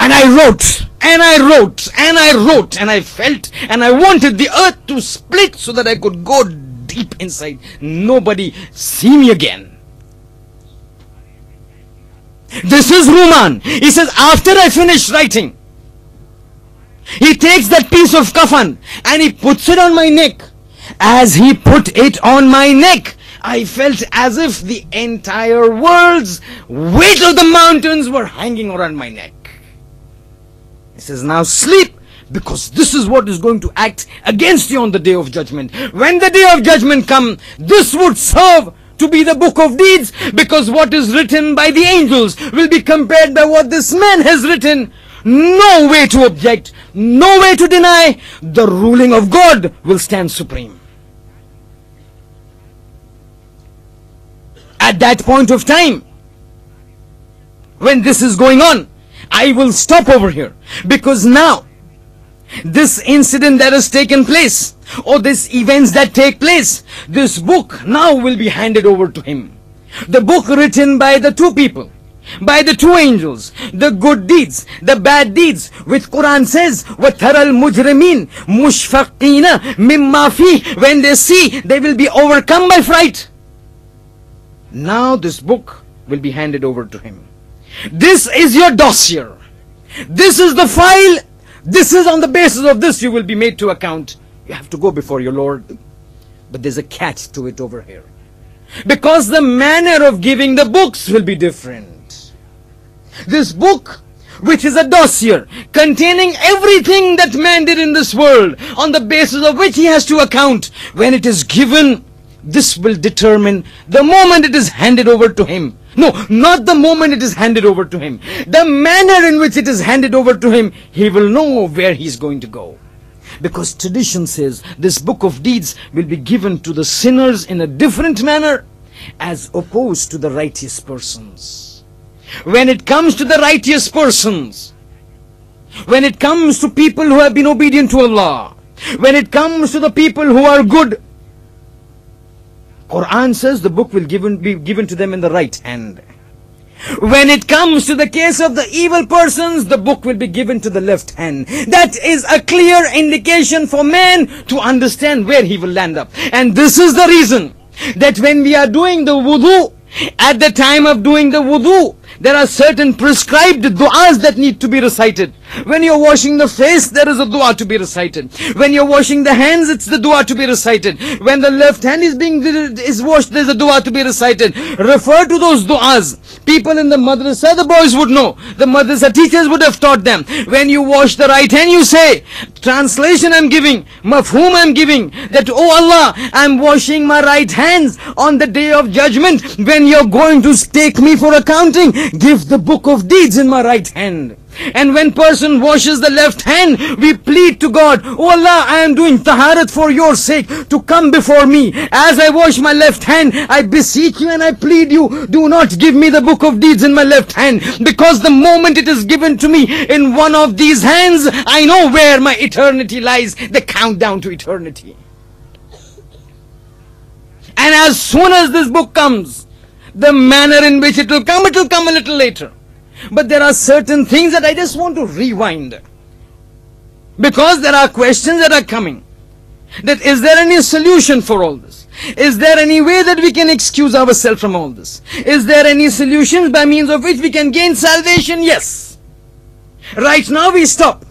And I wrote, and I wrote, and I wrote, and I felt, and I wanted the earth to split so that I could go deep inside. Nobody see me again. This is Ruman. He says, after I finished writing, he takes that piece of kafan and he puts it on my neck. As he put it on my neck, I felt as if the entire world's weight of the mountains were hanging around my neck. He says, now sleep, because this is what is going to act against you on the day of judgment. When the day of judgment comes, this would serve to be the book of deeds, because what is written by the angels will be compared by what this man has written. No way to object, no way to deny. The ruling of God will stand supreme. At that point of time, when this is going on, I will stop over here, because now this incident that has taken place, or these events that take place, this book now will be handed over to him. The book written by the two people, by the two angels, the good deeds, the bad deeds, which Quran says, وَتَرَى الْمُجْرِمِينَ مُشْفَقِينَ مِمَّا فِيهِ. When they see, they will be overcome by fright. Now this book will be handed over to him. This is your dossier. This is the file This is on the basis of this you will be made to account. You have to go before your Lord. But there's a catch to it over here. Because the manner of giving the books will be different. This book, which is a dossier containing everything that man did in this world, on the basis of which he has to account, when it is given, this will determine the moment it is handed over to him. No, not the moment it is handed over to him. The manner in which it is handed over to him, he will know where he is going to go. Because tradition says this book of deeds will be given to the sinners in a different manner as opposed to the righteous persons. When it comes to the righteous persons, when it comes to people who have been obedient to Allah, when it comes to the people who are good, Quran says the book will be given to them in the right hand. When it comes to the case of the evil persons, the book will be given to the left hand. That is a clear indication for man to understand where he will land up. And this is the reason that when we are doing the wudu, at the time of doing the wudu, there are certain prescribed du'as that need to be recited. When you're washing the face, there is a dua to be recited. When you're washing the hands, it's the dua to be recited. When the left hand is washed, there's a dua to be recited. Refer to those du'as. People in the madrasa, the boys would know. The madrasa teachers would have taught them. When you wash the right hand, you say, translation I'm giving, mafhum I'm giving, that, oh Allah, I'm washing my right hands on the day of judgment. When you're going to take me for accounting, give the book of deeds in my right hand. And when person washes the left hand, we plead to God, oh Allah, I am doing taharat for your sake, to come before me. As I wash my left hand, I beseech you and I plead you, do not give me the book of deeds in my left hand. Because the moment it is given to me in one of these hands, I know where my eternity lies, the countdown to eternity. And as soon as this book comes, the manner in which it will come a little later. But there are certain things that I just want to rewind. Because there are questions that are coming. That is there any solution for all this? Is there any way that we can excuse ourselves from all this? Is there any solutions by means of which we can gain salvation? Yes. Right now we stop.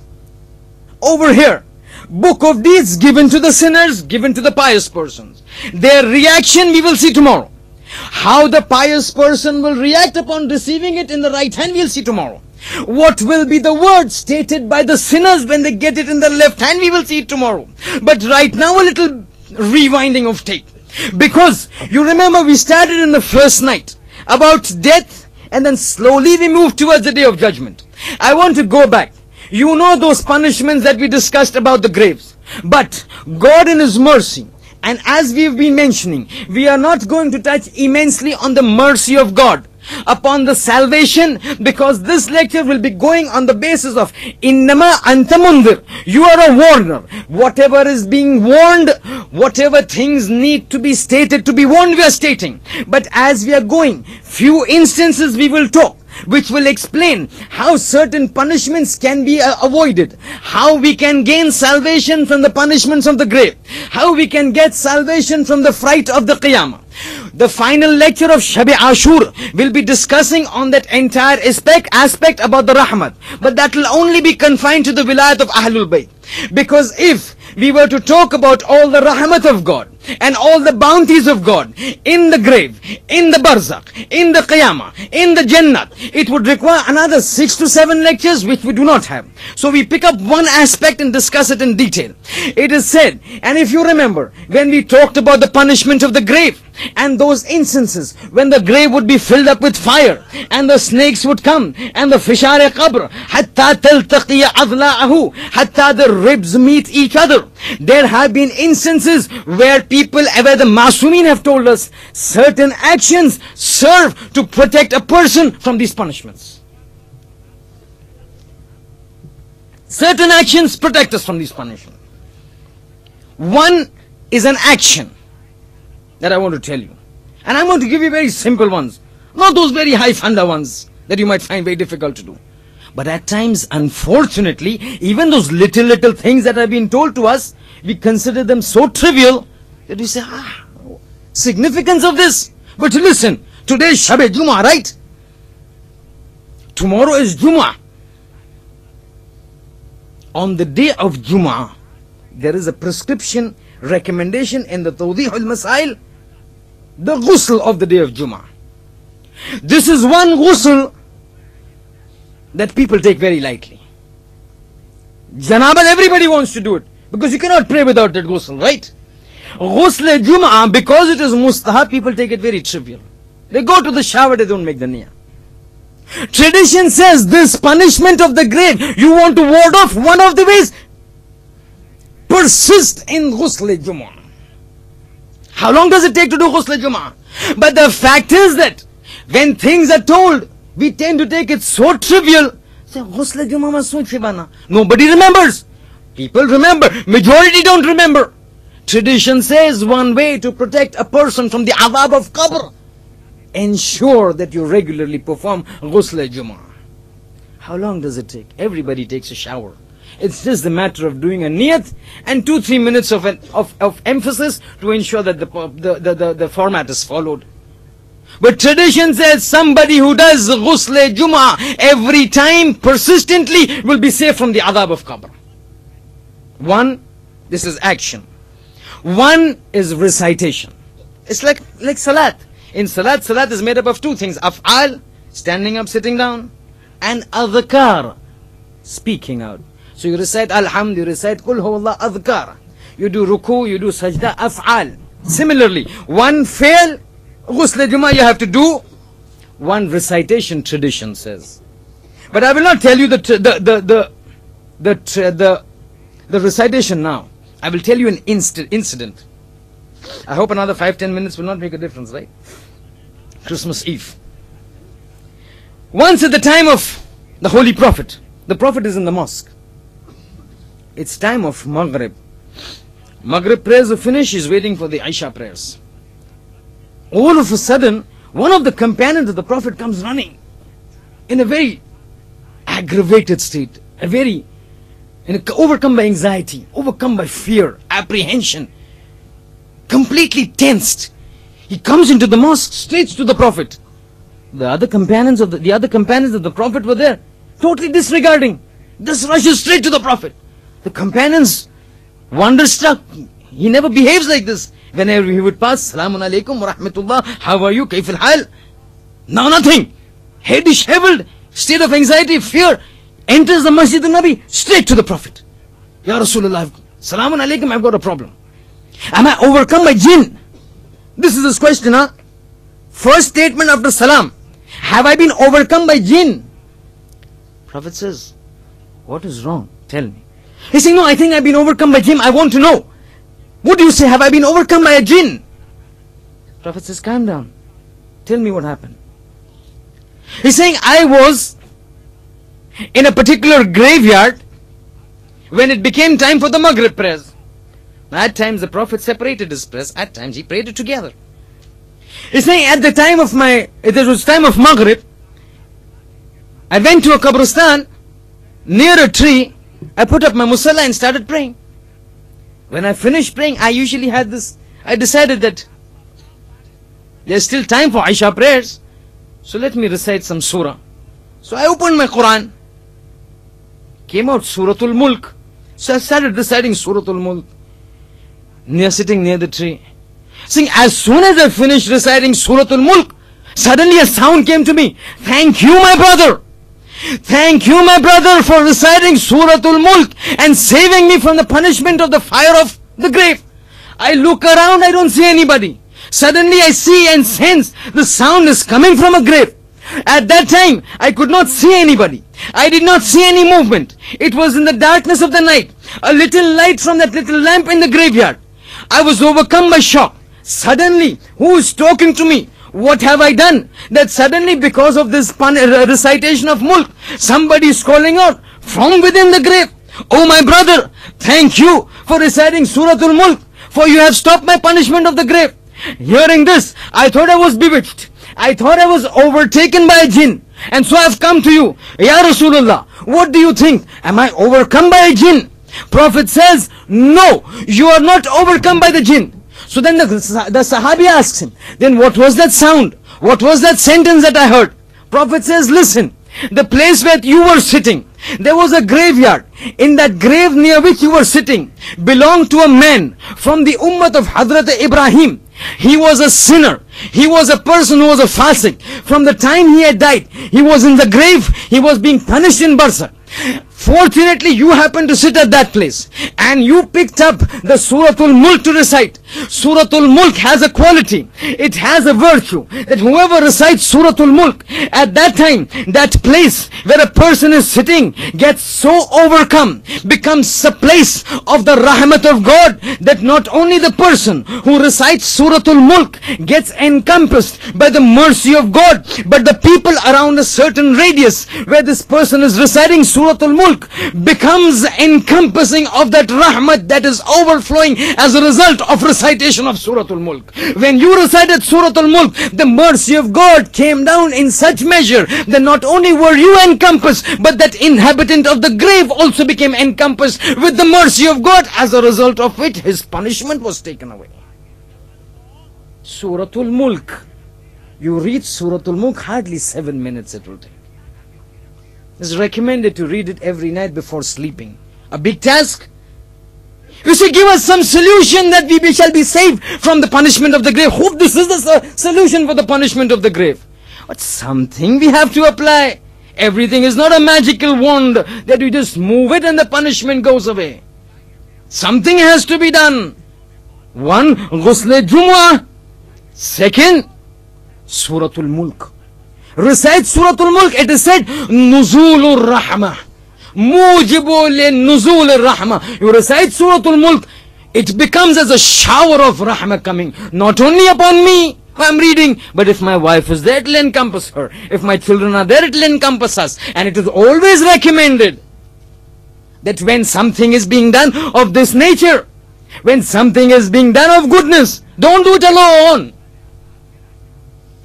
Over here. Book of deeds given to the sinners, given to the pious persons. Their reaction we will see tomorrow. How the pious person will react upon receiving it in the right hand, we'll see tomorrow. What will be the words stated by the sinners when they get it in the left hand, we will see it tomorrow. But right now a little rewinding of tape. Because you remember we started in the first night about death, and then slowly we moved towards the day of judgment. I want to go back. You know those punishments that we discussed about the graves. But God in His mercy, and as we've been mentioning, we are not going to touch immensely on the mercy of God upon the salvation, because this lecture will be going on the basis of Innama Anta Mundir. You are a warner. Whatever is being warned, whatever things need to be stated to be warned, we are stating. But as we are going, few instances we will talk, which will explain how certain punishments can be avoided, how we can gain salvation from the punishments of the grave, how we can get salvation from the fright of the Qiyamah. The final lecture of Shab-e Ashur will be discussing on that entire aspect about the Rahmat. But that will only be confined to the Wilayat of Ahlul Bayt. Because if we were to talk about all the Rahmat of God and all the bounties of God in the grave, in the Barzakh, in the Qiyamah, in the Jannat, it would require another 6 to 7 lectures, which we do not have. So we pick up one aspect and discuss it in detail. It is said, and if you remember, when we talked about the punishment of the grave, and those instances when the grave would be filled up with fire, and the snakes would come, and the fishar-e qabr, hatta taltaqiya adla'ahu, hatta the ribs meet each other. There have been instances where people, where the Masumin have told us, certain actions serve to protect a person from these punishments. Certain actions protect us from these punishments. One is an action that I want to tell you. And I'm going to give you very simple ones. Not those very high funda ones that you might find very difficult to do. But at times, unfortunately, even those little things that have been told to us, we consider them so trivial that we say, significance of this. But listen, today is Shab-e Jumu'ah, right? Tomorrow is Jumu'ah. on the day of Jum'ah, there is a prescription, recommendation in the Tawdih al-Masail, the ghusl of the day of Jum'ah. This is one ghusl that people take very lightly. Janabah, everybody wants to do it, because you cannot pray without that ghusl, right? Ghusl Jum'ah, because it is mustahab, people take it very trivial. They go to the shower, they don't make the niyyah. Tradition says this punishment of the grave, you want to ward off, one of the ways, persist in ghusl Jum'ah. How long does it take to do ghusl Jum'ah? But the fact is that when things are told, we tend to take it so trivial. Say, ghusl Jum'ah was so chibana. Nobody remembers. People remember. Majority don't remember. Tradition says one way to protect a person from the adhab of qabr, ensure that you regularly perform ghusl Jum'ah. How long does it take? Everybody takes a shower. It's just a matter of doing a niyat and 2-3 minutes of emphasis to ensure that the format is followed. But tradition says somebody who does ghusl Jum'ah every time persistently will be safe from the adhab of qabr. One, this is action. One is recitation. It's like salat. In salat, salat is made up of two things: af'al, standing up, sitting down, and adhkar, speaking out. So you recite alhamd, you recite kul huwallah, adhkar. You do ruku, you do sajda, af'al. Similarly, one fail, ghusl Jum'ah you have to do, one recitation, tradition says. But I will not tell you the recitation now. I will tell you an incident. I hope another 5-10 minutes will not make a difference, right? Christmas Eve. Once at the time of the Holy Prophet, the Prophet is in the mosque. It's time of Maghrib. Maghrib prayers are finished, he's waiting for the Isha prayers. All of a sudden, one of the companions of the Prophet comes running in a very aggravated state, overcome by anxiety, overcome by fear, apprehension, completely tensed. He comes into the mosque straight to the Prophet. The other companions of the Prophet were there, totally disregarding. This rushes straight to the Prophet. The companions, wonderstruck, he never behaves like this. Whenever he would pass, Salamun alaikum wa rahmatullah, how are you, kaif al-hal? Now nothing. Head disheveled, state of anxiety, fear, enters the Masjid al-Nabi, straight to the Prophet. Ya Rasulullah, Salamun alaikum, I've got a problem. Am I overcome by jinn? This is his question, huh? First statement after salam. Have I been overcome by jinn? Prophet says, what is wrong? Tell me. He's saying, no, I think I've been overcome by jinn. I want to know. What do you say? Have I been overcome by a jinn? Prophet says, calm down. Tell me what happened. He's saying, I was in a particular graveyard when it became time for the Maghrib prayers. At times the Prophet separated his prayers, at times he prayed it together. He's saying, at the time of it was time of Maghrib, I went to a Qabristan near a tree. I put up my musalla and started praying. When I finished praying, I usually had this, I decided that there's still time for Isha prayers, so let me recite some surah. So I opened my Quran, came out Suratul Mulk. So I started reciting Suratul Mulk, sitting near the tree. Saying, as soon as I finished reciting Suratul Mulk, suddenly a sound came to me. Thank you, my brother. Thank you, my brother, for reciting Suratul Mulk and saving me from the punishment of the fire of the grave. I look around, I don't see anybody. Suddenly I see and sense the sound is coming from a grave. At that time, I could not see anybody. I did not see any movement. It was in the darkness of the night. A little light from that little lamp in the graveyard. I was overcome by shock. Suddenly, who is talking to me? What have I done? That suddenly, because of this recitation of Mulk, somebody is calling out from within the grave. Oh my brother, thank you for reciting Suratul Mulk, for you have stopped my punishment of the grave. Hearing this, I thought I was bewitched. I thought I was overtaken by a jinn. And so I have come to you. Ya Rasulullah, what do you think? Am I overcome by a jinn? Prophet says, no, you are not overcome by the jinn. So then the Sahabi asks him, then what was that sound? What was that sentence that I heard? Prophet says, listen, the place where you were sitting, There was a graveyard. In that grave near which you were sitting belonged to a man from the ummah of Hazrat Ibrahim. He was a sinner. He was a person who was a fasik. From the time he had died, he was in the grave. He was being punished in Barzakh. Fortunately, you happened to sit at that place and you picked up the Suratul Mulk to recite. Suratul Mulk has a quality. It has a virtue that whoever recites Suratul Mulk, at that time, that place where a person is sitting gets so overcome, becomes a place of the rahmat of God, that not only the person who recites Suratul Mulk gets encompassed by the mercy of God, but the people around a certain radius where this person is reciting Suratul Mulk becomes encompassing of that rahmat that is overflowing as a result of recitation of Suratul Mulk. When you recited Suratul Mulk, the mercy of God came down in such measure that not only were you encompassed, but that inhabitant of the grave also became encompassed with the mercy of God, as a result of which his punishment was taken away. Suratul Mulk. You read Suratul Mulk, hardly 7 minutes it will take. It's recommended to read it every night before sleeping. A big task. You say, give us some solution that we shall be saved from the punishment of the grave. Hope this is the solution for the punishment of the grave. But something we have to apply. Everything is not a magical wand that we just move it and the punishment goes away. Something has to be done. One, Ghusl Jumu'ah. Second, Suratul Mulk. Recite Suratul Mulk. It is said, Nuzulur Rahmah. Mujibul Nuzul Rahmah. You recite Suratul Mulk, it becomes as a shower of Rahmah coming. Not only upon me, I'm reading, but if my wife is there, it will encompass her. If my children are there, it will encompass us. And it is always recommended that when something is being done of this nature, when something is being done of goodness, don't do it alone.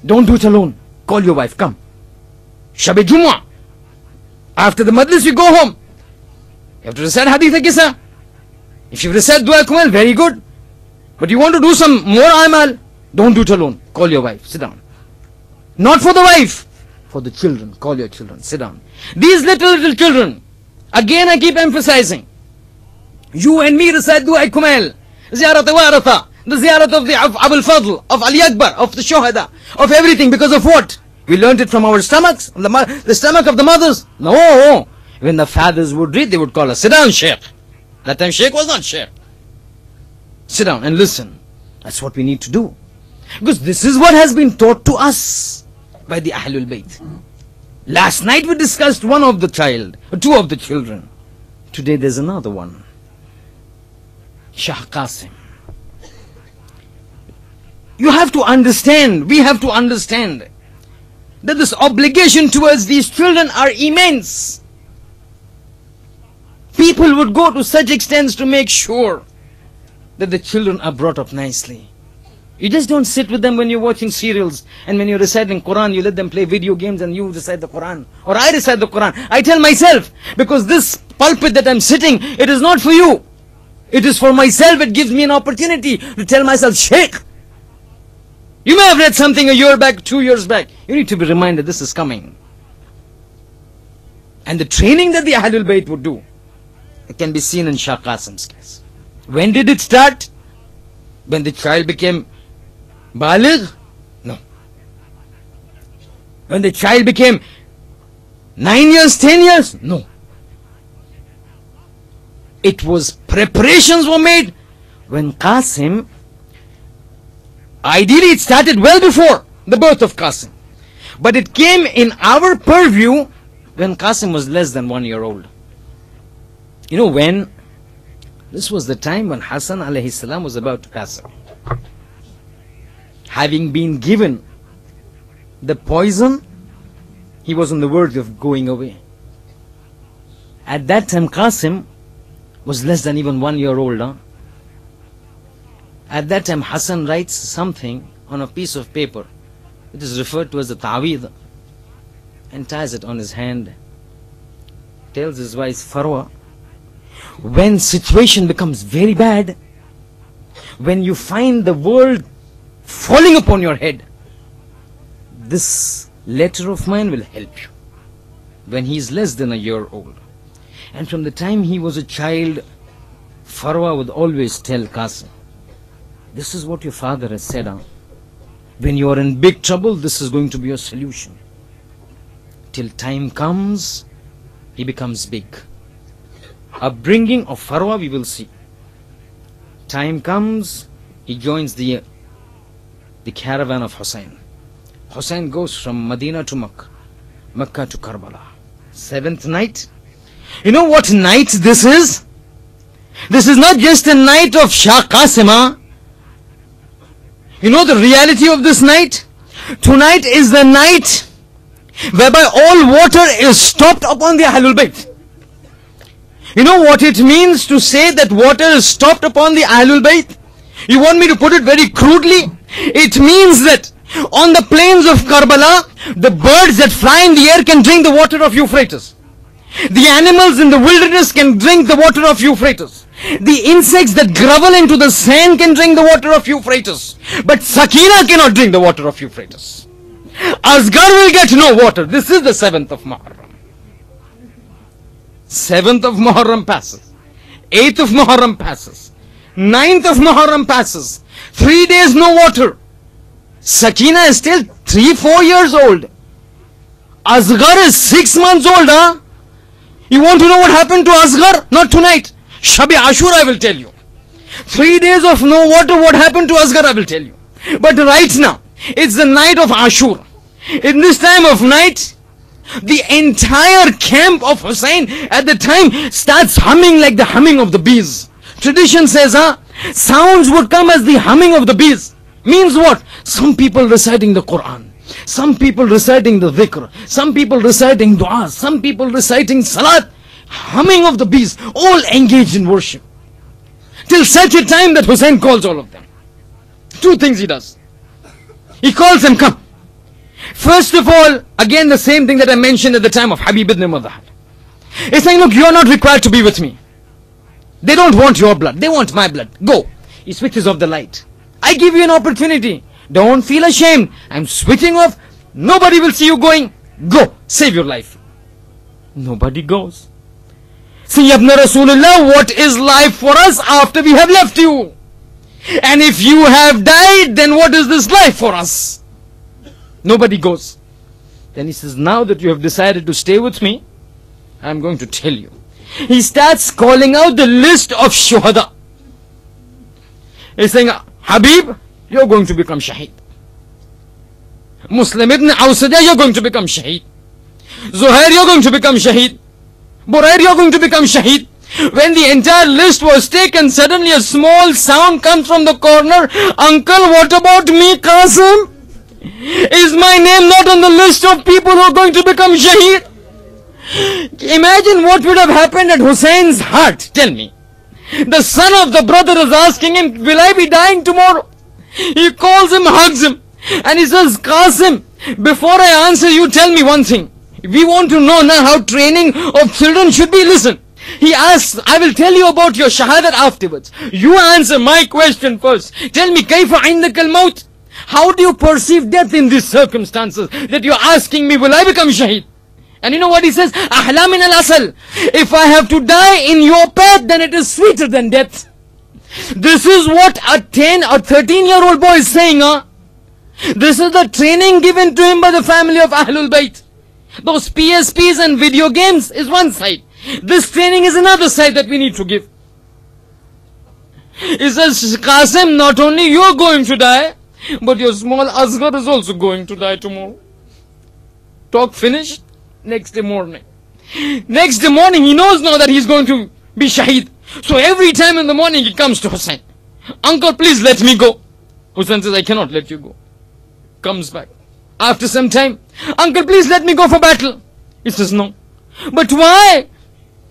Don't do it alone. Call your wife, come. Shabi Jumu'ah. After the Majlis, you go home. You have to recite Hadith Kisa. If you recite Dua Kumal, very good. But you want to do some more amal, don't do it alone. Call your wife, sit down. Not for the wife, for the children. Call your children, sit down. These little children, again I keep emphasizing, you and me recite Dua Kumal, Ziyarat Waratha, the Ziyarat of the Abul Fadl, of Ali Akbar, of the Shohada, of everything. Because of what? We learned it from our stomachs, the stomach of the mothers. No. When the fathers would read, they would call us, sit down, Sheikh. That time Sheikh was not Sheikh. Sit down and listen. That's what we need to do. Because this is what has been taught to us by the Ahlul Bayt. Last night we discussed two of the children. Today there's another one. Shah Qasim. You have to understand, we have to understand that this obligation towards these children are immense. People would go to such extents to make sure that the children are brought up nicely. You just don't sit with them when you're watching serials and when you're reciting Quran, you let them play video games and you recite the Quran. Or I recite the Quran. I tell myself, because this pulpit that I'm sitting, it is not for you. It is for myself. It gives me an opportunity to tell myself, Sheikh, you may have read something a year back, 2 years back. You need to be reminded this is coming. And the training that the Ahlul Bayt would do, it can be seen in Shah Qasim's case. When did it start? When the child became baligh? No. When the child became 9 years, 10 years? No. It was preparations were made when Qasim, ideally it started well before the birth of Qasim. But it came in our purview when Qasim was less than 1 year old. You know when? This was the time when Hassan alayhi salam was about to pass away. Having been given the poison, he was on the verge of going away. At that time Qasim was less than even 1 year old. At that time Hassan writes something on a piece of paper. It is referred to as a ta'weed, and ties it on his hand. Tells his wife Farwa, when situation becomes very bad, when you find the world falling upon your head, this letter of mine will help you. When he is less than a year old. And from the time he was a child, Farwa would always tell Qasim, this is what your father has said. When you are in big trouble, this is going to be your solution. Till time comes, he becomes big. Upbringing of Farwa we will see. Time comes, he joins the caravan of Hussein. Hussein goes from Medina to Makkah, Makkah to Karbala. 7th night. You know what night this is? This is not just a night of Shah Qasima. You know the reality of this night? Tonight is the night whereby all water is stopped upon the Ahlul Bayt. You know what it means to say that water is stopped upon the Ahlul Bayt? You want me to put it very crudely? It means that on the plains of Karbala, the birds that fly in the air can drink the water of Euphrates. The animals in the wilderness can drink the water of Euphrates. The insects that grovel into the sand can drink the water of Euphrates. But Sakina cannot drink the water of Euphrates. Asghar will get no water. This is the 7th of Muharram. 7th of Muharram passes. 8th of Muharram passes. 9th of Muharram passes. 3 days no water. Sakina is still 3-4 years old. Asghar is 6 months old, huh? You want to know what happened to Asghar? Not tonight. Shabi Ashura I will tell you. 3 days of no water, what happened to Asghar I will tell you. But right now, it's the night of Ashura. In this time of night, the entire camp of Hussein at the time starts humming like the humming of the bees. Tradition says, sounds would come as the humming of the bees. Means what? Some people reciting the Quran. Some people reciting the dhikr. Some people reciting dua. Some people reciting salat. Humming of the bees. All engaged in worship. Till such a time that Hussein calls all of them. 2 things he does. He calls them, come. First of all, again the same thing that I mentioned at the time of Habib ibn Madahal. He's saying, look, you are not required to be with me. They don't want your blood. They want my blood. Go. He switches off the light. I give you an opportunity. Don't feel ashamed. I'm switching off. Nobody will see you going. Go. Save your life. Nobody goes. See, Yabna Rasulullah, what is life for us after we have left you? And if you have died, then what is this life for us? Nobody goes. Then he says, now that you have decided to stay with me, I'm going to tell you. He starts calling out the list of shuhada. He's saying, Habib, you're going to become shaheed. Muslim ibn Awsada, you're going to become shaheed. Zuhair, you're going to become shaheed. Burair, you're going to become shaheed. When the entire list was taken, suddenly a small sound comes from the corner. Uncle, what about me, Qasim? Is my name not on the list of people who are going to become shaheed? Imagine what would have happened at Hussein's heart. Tell me. The son of the brother is asking him, will I be dying tomorrow? He calls him, hugs him, and he says, Qasim, before I answer you, tell me one thing. We want to know now how training of children should be. Listen. He asks, I will tell you about your shahadat afterwards. You answer my question first. Tell me, kayfa indaka al-maut? How do you perceive death in these circumstances that you're asking me, will I become shaheed? And you know what he says? Ahla min al-asal. If I have to die in your path, then it is sweeter than death. This is what a 10 or 13-year-old boy is saying. This is the training given to him by the family of Ahlul Bayt. Those PSPs and video games is one side. This training is another side that we need to give. He says, Qasim, not only you're going to die, but your small Asghar is also going to die tomorrow. Talk finished. Next day morning. Next day morning, he knows now that he's going to be shaheed. So every time in the morning, he comes to Hussein. Uncle, please let me go. Hussein says, I cannot let you go. Comes back. After some time, uncle, please let me go for battle. He says, no. But why?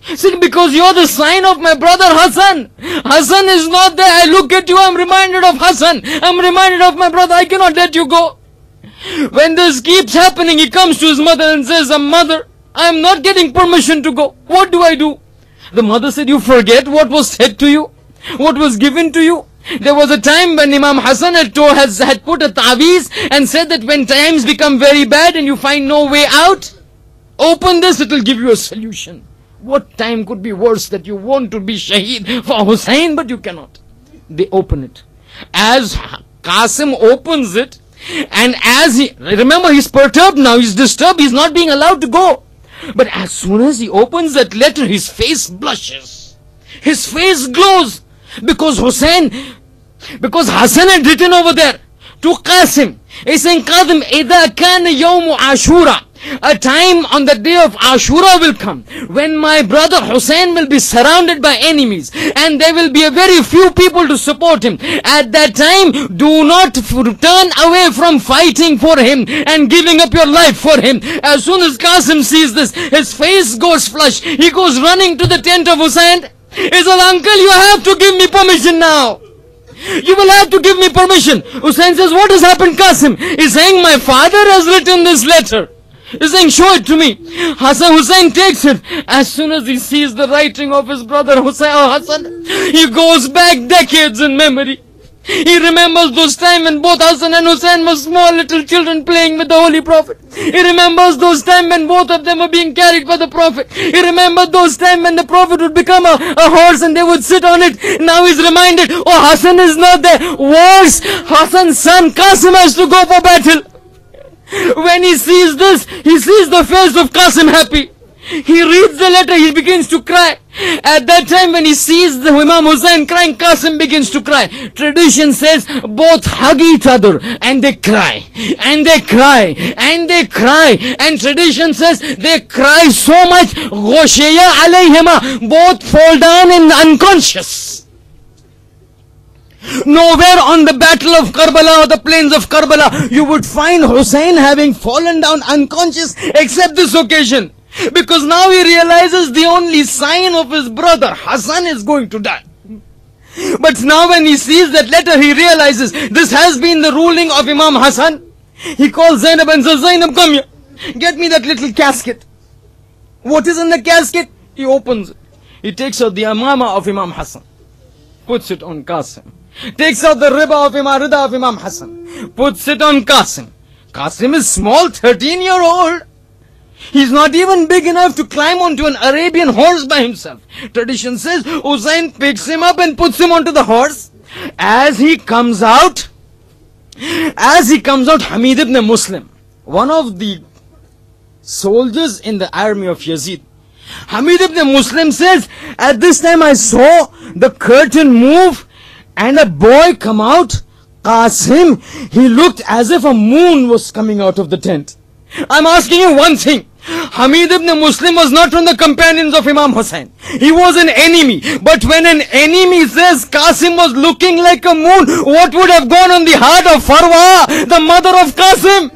See, because you're the sign of my brother Hassan. Hassan is not there. I look at you, I'm reminded of Hassan. I'm reminded of my brother. I cannot let you go. When this keeps happening, he comes to his mother and says, Mother, I'm not getting permission to go. What do I do? The mother said, you forget what was said to you? What was given to you? There was a time when Imam Hassan had put a ta'weez and said that when times become very bad and you find no way out, open this, it will give you a solution. What time could be worse that you want to be Shaheed for Hussein, but you cannot? They open it. As Qasim opens it, and as remember, he's perturbed now, he's disturbed, he's not being allowed to go. But as soon as he opens that letter, his face blushes. His face glows. Because Hassan had written over there to Qasim. He's saying, Qasim, إِذَا كَانَ يَوْمُ عَاشُورَ. A time on the day of Ashura will come when my brother Hussein will be surrounded by enemies and there will be a very few people to support him. At that time, do not turn away from fighting for him and giving up your life for him. As soon as Qasim sees this, his face goes flush. He goes running to the tent of Hussein. He says, uncle, you have to give me permission now. You will have to give me permission. Hussein says, what has happened, Qasim? He's saying, my father has written this letter. He's saying, show it to me. Hussein takes it. As soon as he sees the writing of his brother Hassan, he goes back decades in memory. He remembers those times when both Hassan and Hussein were small little children playing with the Holy Prophet. He remembers those times when both of them were being carried by the Prophet. He remembers those times when the Prophet would become a horse and they would sit on it. Now he's reminded, oh, Hassan is not there. Worse, Hassan's son Qasim has to go for battle. When he sees this, he sees the face of Qasim happy. He reads the letter, he begins to cry. At that time when he sees the Imam Hussein crying, Qasim begins to cry. Tradition says both hug each other and they cry. And they cry. And they cry. And tradition says they cry so much, Ghosheya alayhima, both fall down in unconscious. Nowhere on the battle of Karbala or the plains of Karbala you would find Hussein having fallen down unconscious except this occasion. Because now he realizes the only sign of his brother Hassan is going to die. But now when he sees that letter, he realizes this has been the ruling of Imam Hassan. He calls Zainab and says, Zainab, come here. Get me that little casket. What is in the casket? He opens it. He takes out the amama of Imam Hassan. Puts it on Qasim. Takes out the rida of Imam Hassan. Puts it on Qasim. Qasim is small, 13-year-old. He's not even big enough to climb onto an Arabian horse by himself. Tradition says Hussein picks him up and puts him onto the horse. As he comes out, Hamid ibn Muslim, one of the soldiers in the army of Yazid, Hamid ibn Muslim says, at this time I saw the curtain move and a boy come out, Qasim. He looked as if a moon was coming out of the tent. I'm asking you one thing. Hamid ibn Muslim was not from the companions of Imam Hussein. He was an enemy. But when an enemy says Qasim was looking like a moon, what would have gone on the heart of Farwa, the mother of Qasim?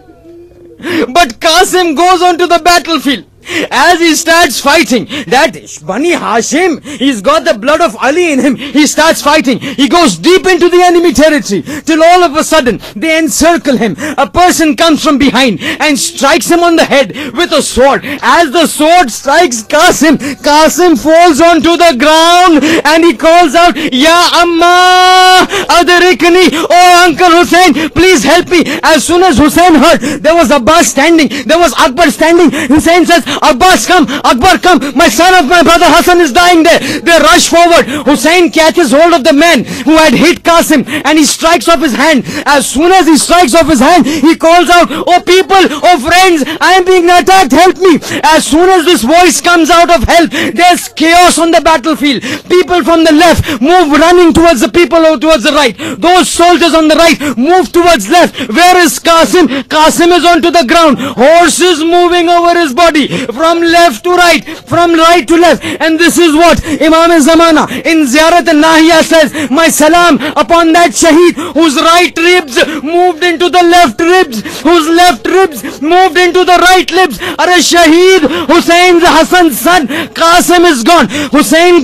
But Qasim goes onto the battlefield. As he starts fighting, that Bani Hashim, he's got the blood of Ali in him. He starts fighting. He goes deep into the enemy territory till all of a sudden they encircle him. A person comes from behind and strikes him on the head with a sword. As the sword strikes Qasim, Qasim falls onto the ground and he calls out, Ya Amma Adarikni, oh Uncle Hussein, please help me. As soon as Hussein heard, there was Abbas standing, there was Akbar standing. Hussein says, Abbas, come, Akbar, come, my son of my brother Hassan is dying there. They rush forward. Hussein catches hold of the man who had hit Qasim and he strikes off his hand. As soon as he strikes off his hand, he calls out, oh people, oh friends, I am being attacked, help me. As soon as this voice comes out of help, there's chaos on the battlefield. People from the left move running towards the people towards the right. Those soldiers on the right move towards left. Where is Qasim? Qasim is onto the ground. Horses moving over his body. From left to right, from right to left. And this is what Imam Zamana in Ziyarat al-Nahiya says, my salam upon that Shaheed whose right ribs moved into the left ribs, whose left ribs moved into the right ribs. Are Shaheed Hussein's Hassan's son Qasim is gone. Hussein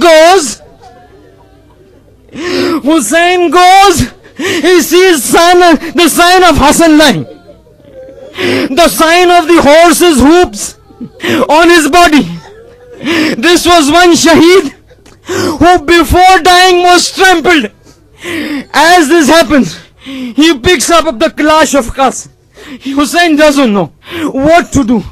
goes, he sees the sign of Hassan lying, the sign of the horse's hoops on his body. This was one Shaheed who before dying was trampled. As this happens, he picks up the clash of Qasim. Hussein doesn't know what to do.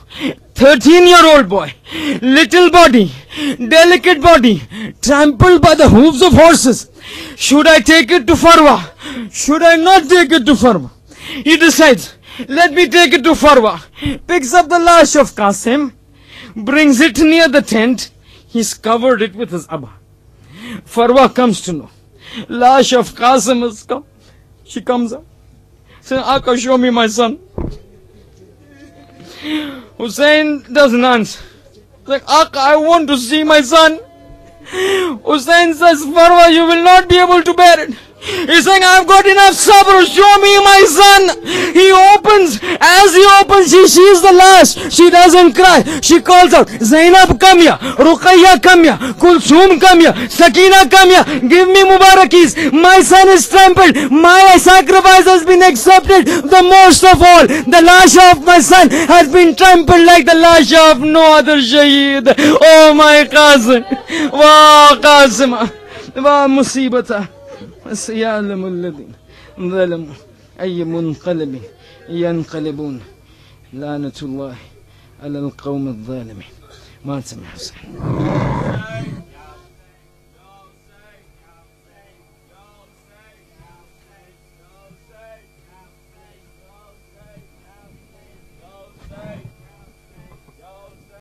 13-year-old boy, little body, delicate body, trampled by the hooves of horses. Should I take it to Farwa? Should I not take it to Farwa? He decides, let me take it to Farwa. Picks up the lash of Qasim, brings it near the tent. He's covered it with his abba. Farwa comes to know. Lash of Qasim has come. She comes up. Says, Aka, show me my son. Hussein doesn't answer. Like, Aka, I want to see my son. Hussein says, Farwa, you will not be able to bear it. He's saying, I've got enough sabr, show me my son. He opens, as he opens, she sees the lash. She doesn't cry. She calls out, Zainab, come here. Ruqayya, come here. Kulthum, come here. Sakina, come here. Give me Mubarakis. My son is trampled. My sacrifice has been accepted. The most of all, the lash of my son has been trampled like the lash of no other shaheed. Oh my Qasim. Wa Qasim. Wa musibata. سيعلم الذين ظلموا أي منقلب ينقلبون لعنة الله على القوم الظالمين. ما تسمع حسين.